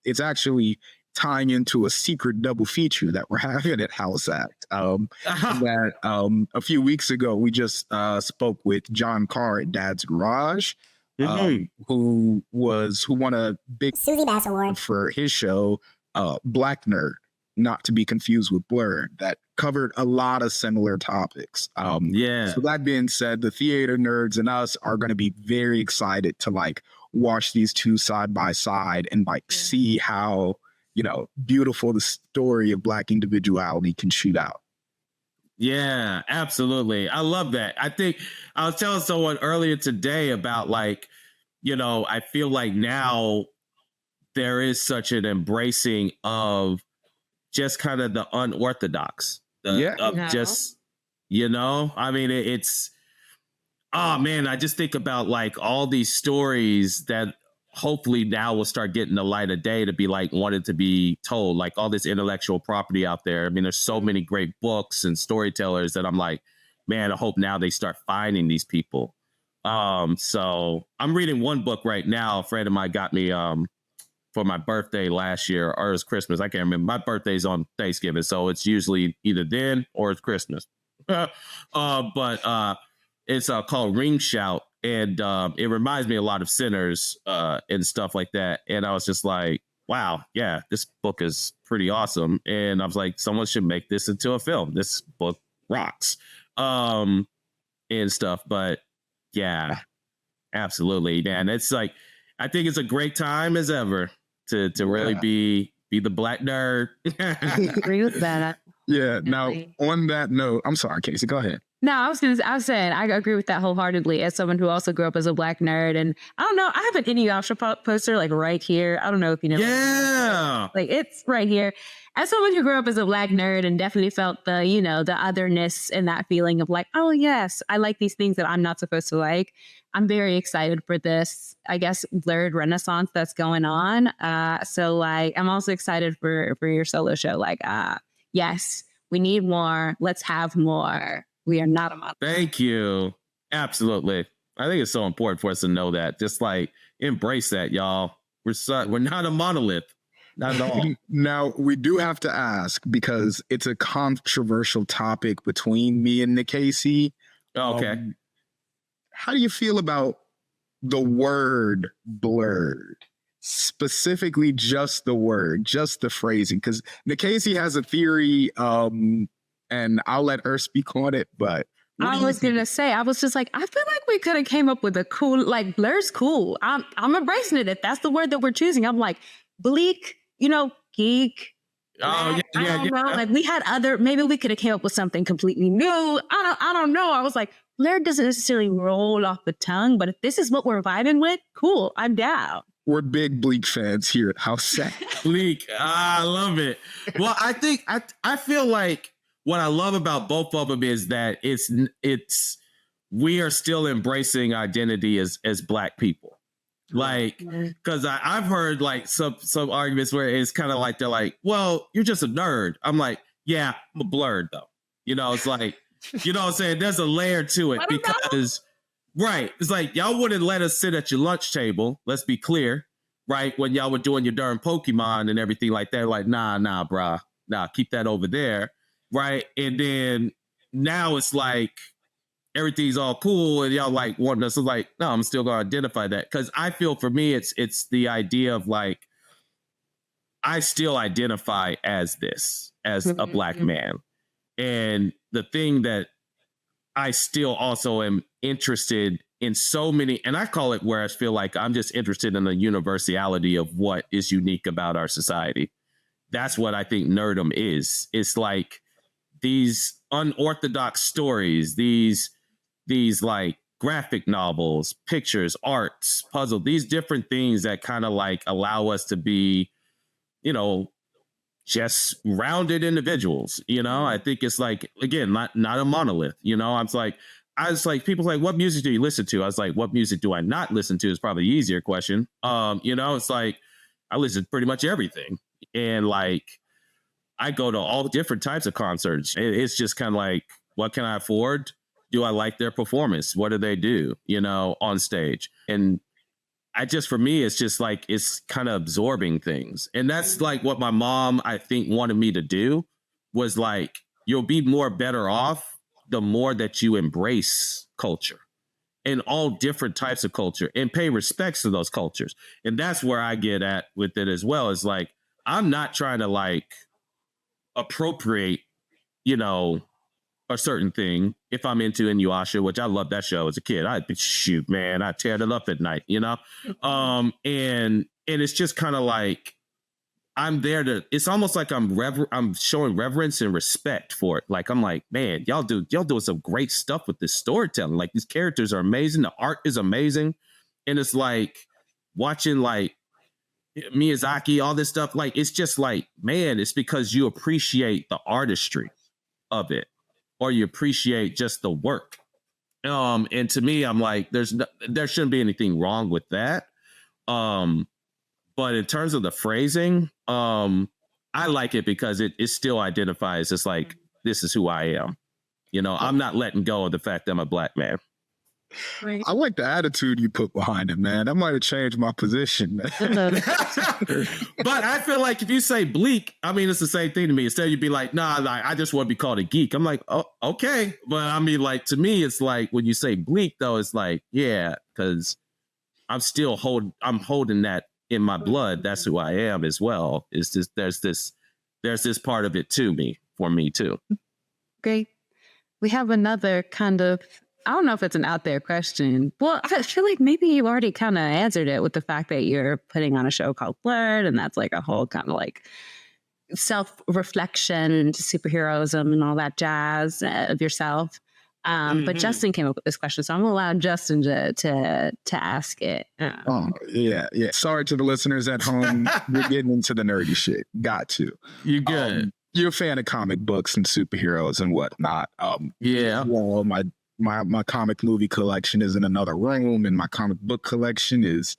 it's actually tying into a secret double feature that we're having at House Act. That a few weeks ago, we just spoke with John Carr at Dad's Garage, who won a big Susie Bass Award for his show, Black Nerd, not to be confused with Blerd, that covered a lot of similar topics. So that being said, the theater nerds and us are going to be very excited to like watch these two side by side and like see how beautiful the story of Black individuality can shoot out. Yeah, absolutely. I love that. I think I was telling someone earlier today about like, I feel like now there is such an embracing of just kind of the unorthodox. Just, I mean, it's, oh man, I just think about like all these stories that hopefully now we'll start getting the light of day to be like wanted to be told, like all this intellectual property out there. I mean, there's so many great books and storytellers that I'm like, man, I hope now they start finding these people. So I'm reading one book right now. A friend of mine got me for my birthday last year, or it was Christmas. I can't remember. My birthday's on Thanksgiving, so it's usually either then or it's Christmas. But it's called Ring Shout. and it reminds me a lot of Sinners and stuff like that. And I was just like, wow, yeah, this book is pretty awesome. And I was like, someone should make this into a film. This book rocks, and stuff. But yeah, absolutely, man. It's like, I think it's a great time as ever to really be the Black nerd. Agree with that. Yeah. Now, on that note, I'm sorry, Casey, go ahead. No, I was saying I agree with that wholeheartedly as someone who also grew up as a Black nerd. And I don't know, I have an Inuyasha poster like right here. I don't know if you know. Yeah. Like it's right here. As someone who grew up as a Black nerd and definitely felt the, the otherness and that feeling of like, oh yes, I like these things that I'm not supposed to like. I'm very excited for this, I guess, blerd renaissance that's going on. So like, I'm also excited for your solo show. Like, yes, we need more. Let's have more. We are not a monolith. Thank you. Absolutely. I think it's so important for us to know that. Just like embrace that, y'all. We're not a monolith. Not at all. Now, we do have to ask, because it's a controversial topic between me and Casey. Okay. How do you feel about the word blerd? Specifically, just the word, just the phrasing? Because Casey has a theory, and I'll let her speak on it, but I was gonna say, I was just like, I feel like we could have came up with a cool, like blerd's cool. I'm embracing it. If that's the word that we're choosing, I'm like bleak, geek. Oh I don't know. Like we had maybe we could have came up with something completely new. I don't know. I was like, blerd doesn't necessarily roll off the tongue, but if this is what we're vibing with, cool, I'm down. We're big Bleak fans here at House Set. Bleak. I love it. Well, I think I feel like what I love about both of them is that it's we are still embracing identity as Black people. Like, because I've heard like some arguments where it's kind of like they're like, well, you're just a nerd. I'm like, yeah, I'm a blerd though. It's like, what I'm saying? There's a layer to it because right. It's like y'all wouldn't let us sit at your lunch table. Let's be clear, right? When y'all were doing your darn Pokemon and everything like that, like, nah, brah. Nah, keep that over there. Right. And then now it's like everything's all cool and y'all like wanting us to like, no, I'm still gonna identify that. Cause I feel for me it's the idea of like I still identify as a Black man. And the thing that I still also am interested in so many, and I call it where I feel like I'm just interested in the universality of what is unique about our society. That's what I think nerdom is. It's like these unorthodox stories, these like graphic novels, pictures, arts, puzzle, these different things that kind of like allow us to be, just rounded individuals. I think it's like, again, not a monolith. I was like, people's like, what music do you listen to? I was like, what music do I not listen to is probably the easier question. It's like I listen to pretty much everything. And like I go to all different types of concerts. It's just kind of like, what can I afford? Do I like their performance? What do they do, on stage? And for me, it's just like, it's kind of absorbing things. And that's like what my mom, I think, wanted me to do was like, you'll be better off the more that you embrace culture and all different types of culture and pay respects to those cultures. And that's where I get at with it as well. Is like, I'm not trying to like appropriate, a certain thing. If I'm into Inuyasha, which I love that show as a kid, I tear it up at night, and it's just kind of like I'm there to. It's almost like I'm showing reverence and respect for it. Like I'm like, man, y'all doing some great stuff with this storytelling. Like these characters are amazing, the art is amazing, and it's like watching like Miyazaki, all this stuff. Like it's just like, man, it's because you appreciate the artistry of it. Or you appreciate just the work. And to me, I'm like, there shouldn't be anything wrong with that. But in terms of the phrasing, I like it because it still identifies as like, this is who I am. I'm not letting go of the fact that I'm a Black man. Right. I like the attitude you put behind it, man. That might have changed my position. But I feel like if you say bleak, I mean, it's the same thing to me. Instead, you'd be like, nah, like, I just want to be called a geek. I'm like, oh, okay. But I mean, like, to me, it's like when you say bleak, though, it's like, yeah, because I'm holding that in my blood. That's who I am as well. It's just, there's this part of it for me too. Great. We have another kind of, I don't know if it's an out there question. Well, I feel like maybe you already kind of answered it with the fact that you're putting on a show called Blerd, and that's like a whole kind of like self-reflection, superheroism, and all that jazz of yourself. But Justin came up with this question, so I'm gonna allow Justin to ask it. Oh, yeah. Sorry to the listeners at home. We're getting into the nerdy shit. Got to. You good? You're a fan of comic books and superheroes and whatnot. Yeah. Well, my comic movie collection is in another room, and my comic book collection is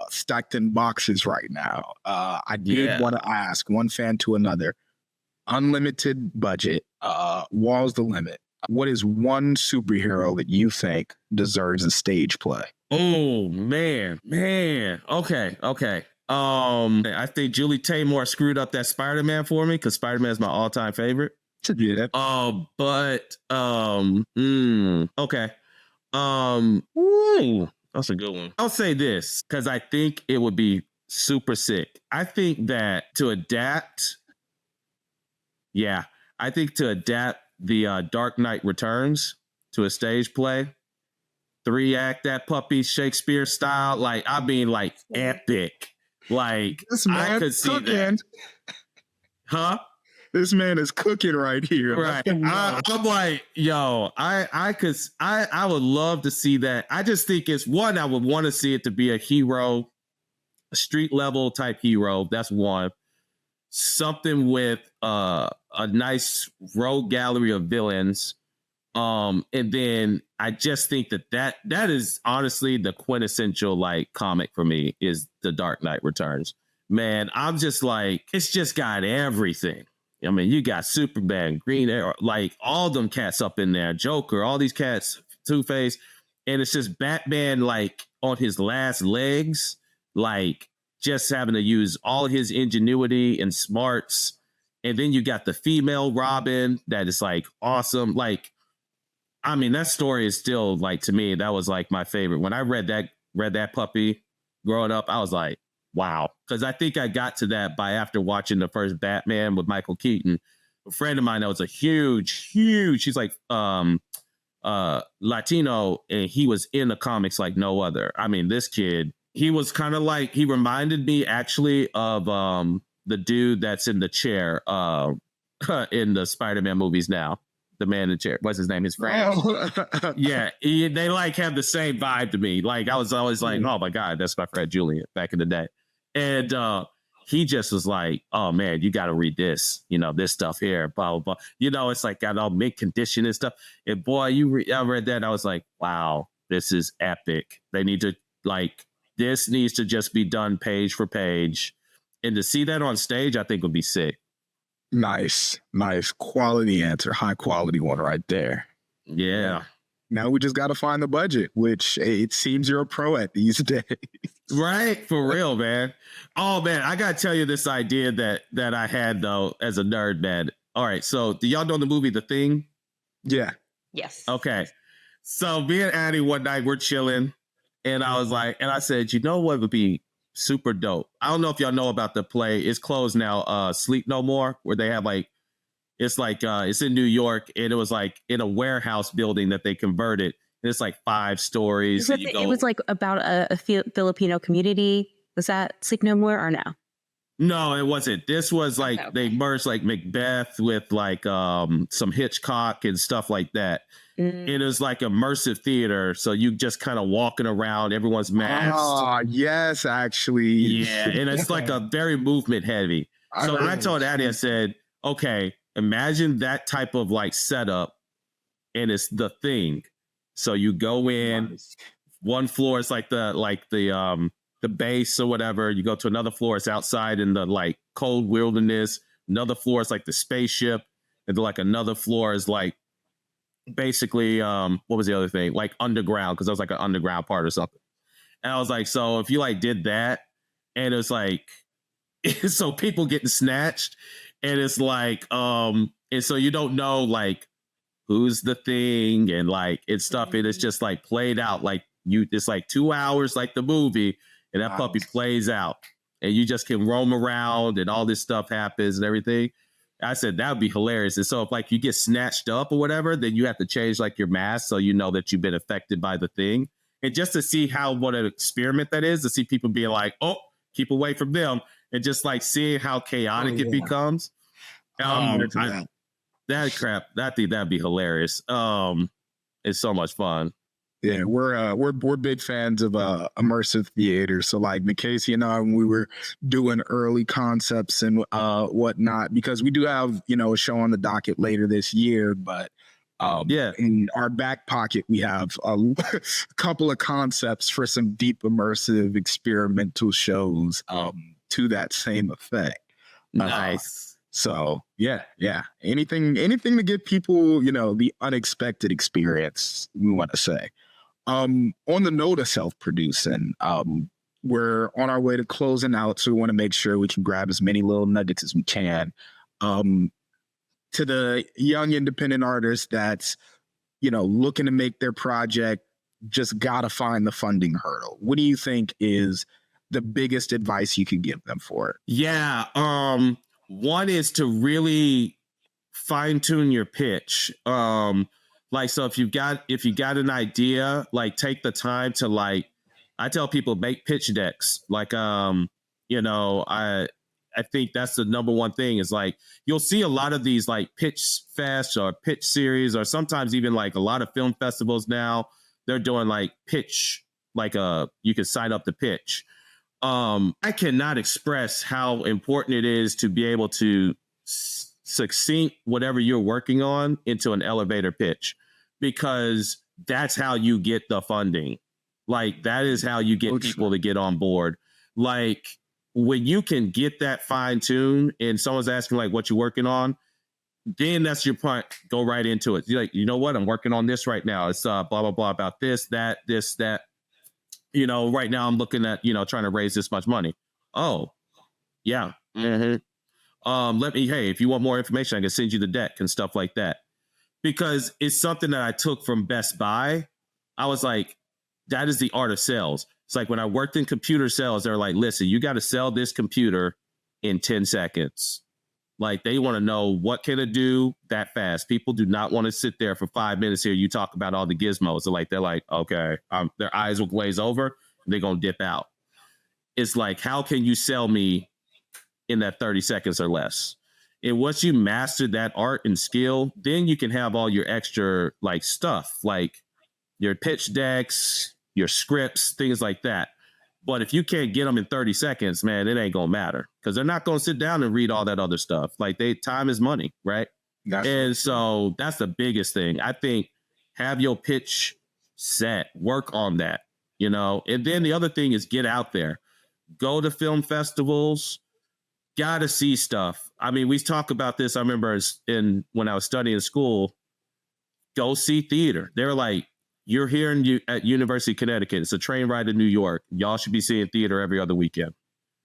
stacked in boxes right now. I did want to ask one fan to another. Unlimited budget. Wall's the limit. What is one superhero that you think deserves a stage play? Oh man. Okay. I think Julie Taymor screwed up that Spider-Man for me because Spider-Man is my all-time favorite. Yeah. Okay. Ooh, that's a good one. I'll say this because I think it would be super sick. I think that to adapt the Dark Knight Returns to a stage play, 3-act that puppy Shakespeare style, like I mean, like epic. Like this man I could see cooking. that. Huh? This man is cooking right here. Right. I'm like, yo, I would love to see that. I just think it's one, I would want to see it to be a hero, a street level type hero. That's one. Something with a nice rogue gallery of villains. And then I just think that is honestly the quintessential like comic for me is The Dark Knight Returns. Man, I'm just like, it's just got everything. I mean, you got Superman, Green Arrow, like all them cats up in there, Joker, all these cats, Two-Face, and it's just Batman like on his last legs, like just having to use all his ingenuity and smarts. And then you got the female Robin that is like awesome. Like, I mean, that story is still like, to me, that was like my favorite. When I read that puppy growing up, I was like, wow. Because I think I got to that by after watching the first Batman with Michael Keaton. A friend of mine that was a huge, she's like Latino, and he was in the comics like no other. I mean, this kid, he was kind of like, he reminded me actually of the dude that's in the chair in the Spider-Man movies now. The man in the chair. What's his name? His friend. Oh. Yeah. They like have the same vibe to me. Like I was always like, oh my God, that's my friend Julian back in the day. And he just was like, oh man, you got to read this, this stuff here, blah, blah, blah. It's like got all mint condition and stuff. And boy, I read that. I was like, wow, this is epic. They need to this needs to just be done page for page. And to see that on stage, I think would be sick. Nice quality answer, high quality one right there. Yeah. Now we just got to find the budget, which it seems you're a pro at these days. Right, for real, man. Oh man, I gotta tell you this idea that I had though as a nerd, man. All right, so do y'all know the movie The Thing? Yeah. Yes. Okay. So me and Addie one night we're chilling, and I was like, and I said, you know what would be super dope? I don't know if y'all know about the play. It's closed now. Sleep No More, where they have it's in New York, and it was like in a warehouse building that they converted. And it's like 5 stories. It was like about a Filipino community. Was that Sleep No More or no? No, it wasn't. This was like they merged like Macbeth with like some Hitchcock and stuff like that. It is like immersive theater, so you just kind of walking around, everyone's masked. Oh, yes, actually. Yeah, and it's like a very movement heavy. So I told Addie, I said, okay, imagine that type of like setup, and it's The Thing. So you go in, one floor is like the base or whatever. You go to another floor, it's outside in the like cold wilderness. Another floor is like the spaceship, and like another floor is like basically, what was the other thing? Like underground, because I was like an underground part or something. And I was like, so if you like did that, and it's like, so people getting snatched, and it's like, and so you don't know like who's the thing, and like it's stuff, and it's just like played out like it's like 2 hours like the movie, and that puppy plays out, and you just can roam around, and all this stuff happens and everything. I said that would be hilarious. And so if like you get snatched up or whatever, then you have to change like your mask so you know that you've been affected by the thing. And just to see what an experiment that is, to see people being like, oh, keep away from them, and just like seeing how chaotic it becomes. That crap, I think that'd be hilarious. It's so much fun. Yeah, we're big fans of immersive theater. So like Casey and I, when we were doing early concepts and whatnot, because we do have a show on the docket later this year, but in our back pocket we have a couple of concepts for some deep immersive experimental shows to that same effect. Nice. So yeah, anything to give people the unexpected experience, we want to say. On the note of self-producing, we're on our way to closing out, so we want to make sure we can grab as many little nuggets as we can. To the young independent artist that's looking to make their project, just gotta find the funding hurdle. What do you think is the biggest advice you could give them for it? Yeah, one is to really fine-tune your pitch. Like, so if you got an idea, like take the time to like, I tell people make pitch decks. Like, I think that's the number one thing is like, you'll see a lot of these like pitch fest or pitch series, or sometimes even like a lot of film festivals now, they're doing like pitch, like you can sign up to pitch. I cannot express how important it is to be able to succinct whatever you're working on into an elevator pitch, because that's how you get the funding. Like that is how you get people to get on board. Like when you can get that fine tuned and someone's asking like what you're working on, then that's your point. Go right into it. You're like, you know what? I'm working on this right now. It's blah, blah, blah about this, that. Right now I'm looking at, trying to raise this much money. Oh, yeah. Mm-hmm. Hey, if you want more information, I can send you the deck and stuff like that. Because it's something that I took from Best Buy. I was like, that is the art of sales. It's like when I worked in computer sales, they're like, listen, you got to sell this computer in 10 seconds. Like they want to know what can it do that fast. People do not want to sit there for 5 minutes here. You talk about all the gizmos. They're like, okay, their eyes will glaze over. They're going to dip out. It's like, how can you sell me in that 30 seconds or less? And once you master that art and skill, then you can have all your extra like stuff, like your pitch decks, your scripts, things like that. But if you can't get them in 30 seconds, man, it ain't going to matter because they're not going to sit down and read all that other stuff. Like time is money, right? So that's the biggest thing. I think have your pitch set, work on that, and then the other thing is get out there, go to film festivals, gotta see stuff. I mean, we talk about this. I remember when I was studying school, go see theater. They're like, you're here at University of Connecticut. It's a train ride to New York. Y'all should be seeing theater every other weekend.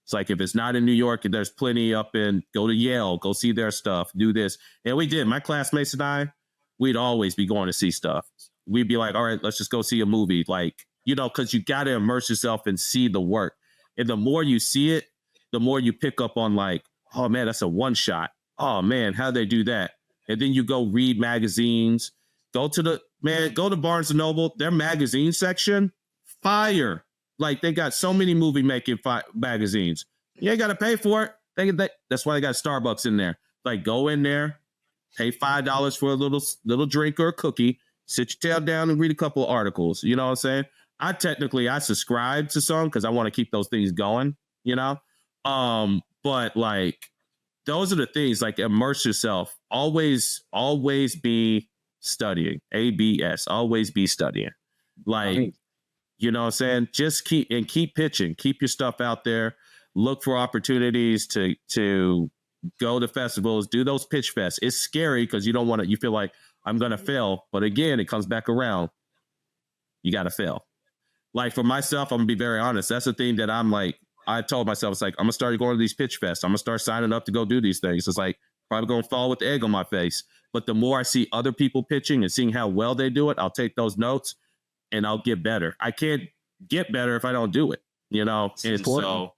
It's like, if it's not in New York, there's plenty go to Yale, go see their stuff, do this. And we did. My classmates and I, we'd always be going to see stuff. We'd be like, all right, let's just go see a movie. Like, because you got to immerse yourself and see the work. And the more you see it, the more you pick up on like, oh man, that's a one shot. Oh man, how'd they do that? And then you go read magazines, go to Barnes and Noble, their magazine section, fire. Like they got so many movie making magazines. You ain't got to pay for it. That's why they got Starbucks in there. Like go in there, pay $5 for a little drink or a cookie, sit your tail down and read a couple of articles. You know what I'm saying? I subscribe to some because I want to keep those things going, but like those are the things, like immerse yourself. Always be studying. ABS. Always be studying. Like, you know what I'm saying? Just keep pitching. Keep your stuff out there. Look for opportunities to go to festivals, do those pitch fests. It's scary because you feel like, I'm going to fail. But again, it comes back around. You got to fail. Like for myself, I'm going to be very honest. That's the thing that I'm like, I told myself, it's like, I'm going to start going to these pitch fests. I'm going to start signing up to go do these things. It's like, probably going to fall with the egg on my face. But the more I see other people pitching and seeing how well they do it, I'll take those notes and I'll get better. I can't get better if I don't do it, you know? And so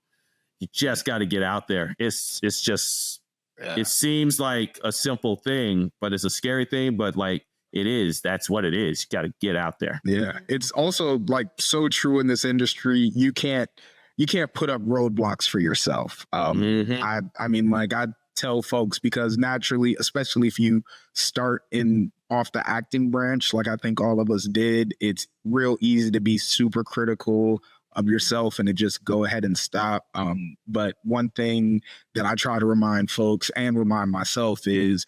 you just got to get out there. It's just, it seems like a simple thing, but it's a scary thing, but like it is, that's what it is. You got to get out there. Yeah. It's also like so true in this industry. You can't put up roadblocks for yourself. I mean, like I tell folks, because naturally, especially if you start off the acting branch, like I think all of us did, it's real easy to be super critical of yourself and to just go ahead and stop. But one thing that I try to remind folks and remind myself is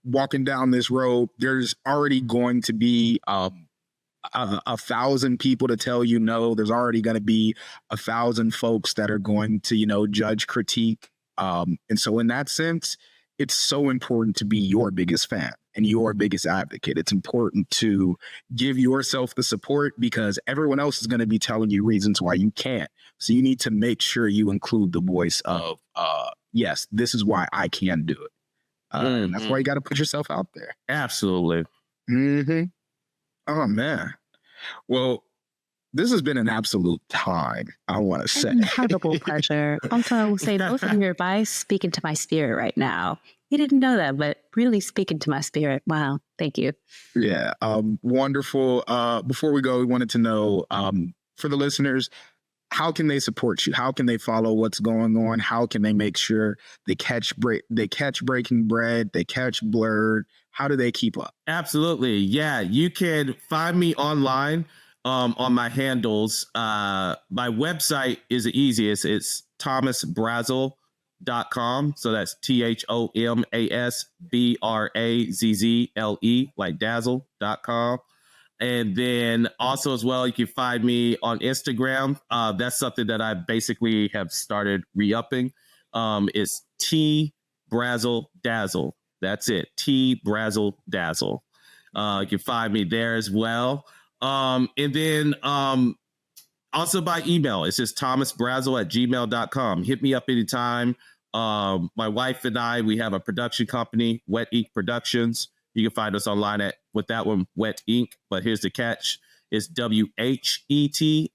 walking down this road, there's already going to be 1,000 people to tell you no. There's already going to be 1,000 folks that are going to, judge, critique. And so in that sense, it's so important to be your biggest fan and your biggest advocate. It's important to give yourself the support because everyone else is going to be telling you reasons why you can't. So you need to make sure you include the voice of, yes, this is why I can do it. And that's why you got to put yourself out there. Absolutely. Oh, man. Well, this has been an absolute time, I want to say. Incredible pleasure. Also, I will say both of your advice speaking to my spirit right now. You didn't know that, but really speaking to my spirit. Wow. Thank you. Yeah. Wonderful. Before we go, we wanted to know for the listeners, how can they support you? How can they follow what's going on? How can they make sure they catch Breaking Bread, they catch Blerd? How do they keep up? Absolutely. Yeah. You can find me online. On my handles. My website is the easiest. It's thomasbrazzle.com. So that's ThomasBrazzle, like dazzle.com. And then also as well, you can find me on Instagram. That's something that I basically have started re-upping. It's Brazzle Dazzle. That's it. Brazzle Dazzle. You can find me there as well. And then also by email, it's just thomasbrazzle@gmail.com. Hit me up anytime. My wife and I, we have a production company, Wet Ink Productions. You can find us online with that one, Wet Ink. But here's the catch. It's WHETINK.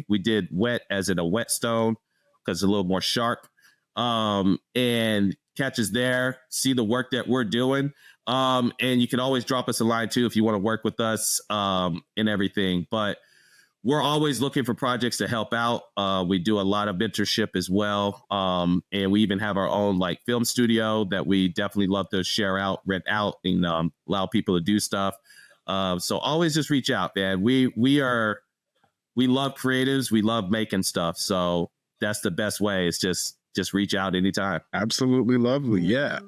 We did wet as in a whetstone because it's a little more sharp. And catch us there. See the work that we're doing. And you can always drop us a line too if you want to work with us and everything. But we're always looking for projects to help out. We do a lot of mentorship as well. And we even have our own like film studio that we definitely love to share out, rent out, and allow people to do stuff. So always just reach out, man. We love creatives. We love making stuff. So that's the best way. It's just reach out anytime. Absolutely lovely. Yeah.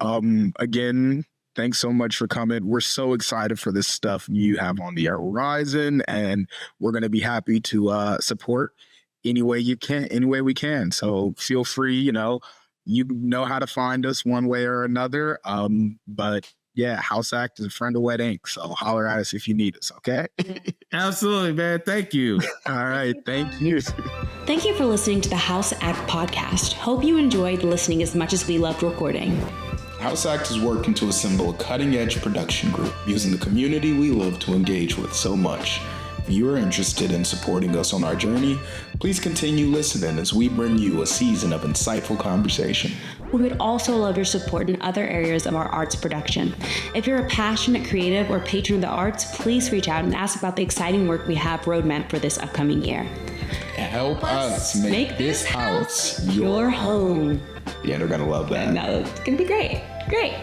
Again, thanks so much for coming. We're so excited for this stuff you have on the horizon, and we're going to be happy to support any way we can. So feel free, you know how to find us one way or another. But yeah, House Act is a friend of Wet Ink. So holler at us if you need us. Okay. Absolutely, man. Thank you. All right. Thank you. Thank you for listening to the House Act podcast. Hope you enjoyed listening as much as we loved recording. House Act is working to assemble a cutting-edge production group using the community we love to engage with so much. If you are interested in supporting us on our journey, please continue listening as we bring you a season of insightful conversation. We would also love your support in other areas of our arts production. If you're a passionate creative or patron of the arts, please reach out and ask about the exciting work we have roadmapped for this upcoming year. Help us make this house your home. Yeah, they're going to love that. No, it's going to be great. Great.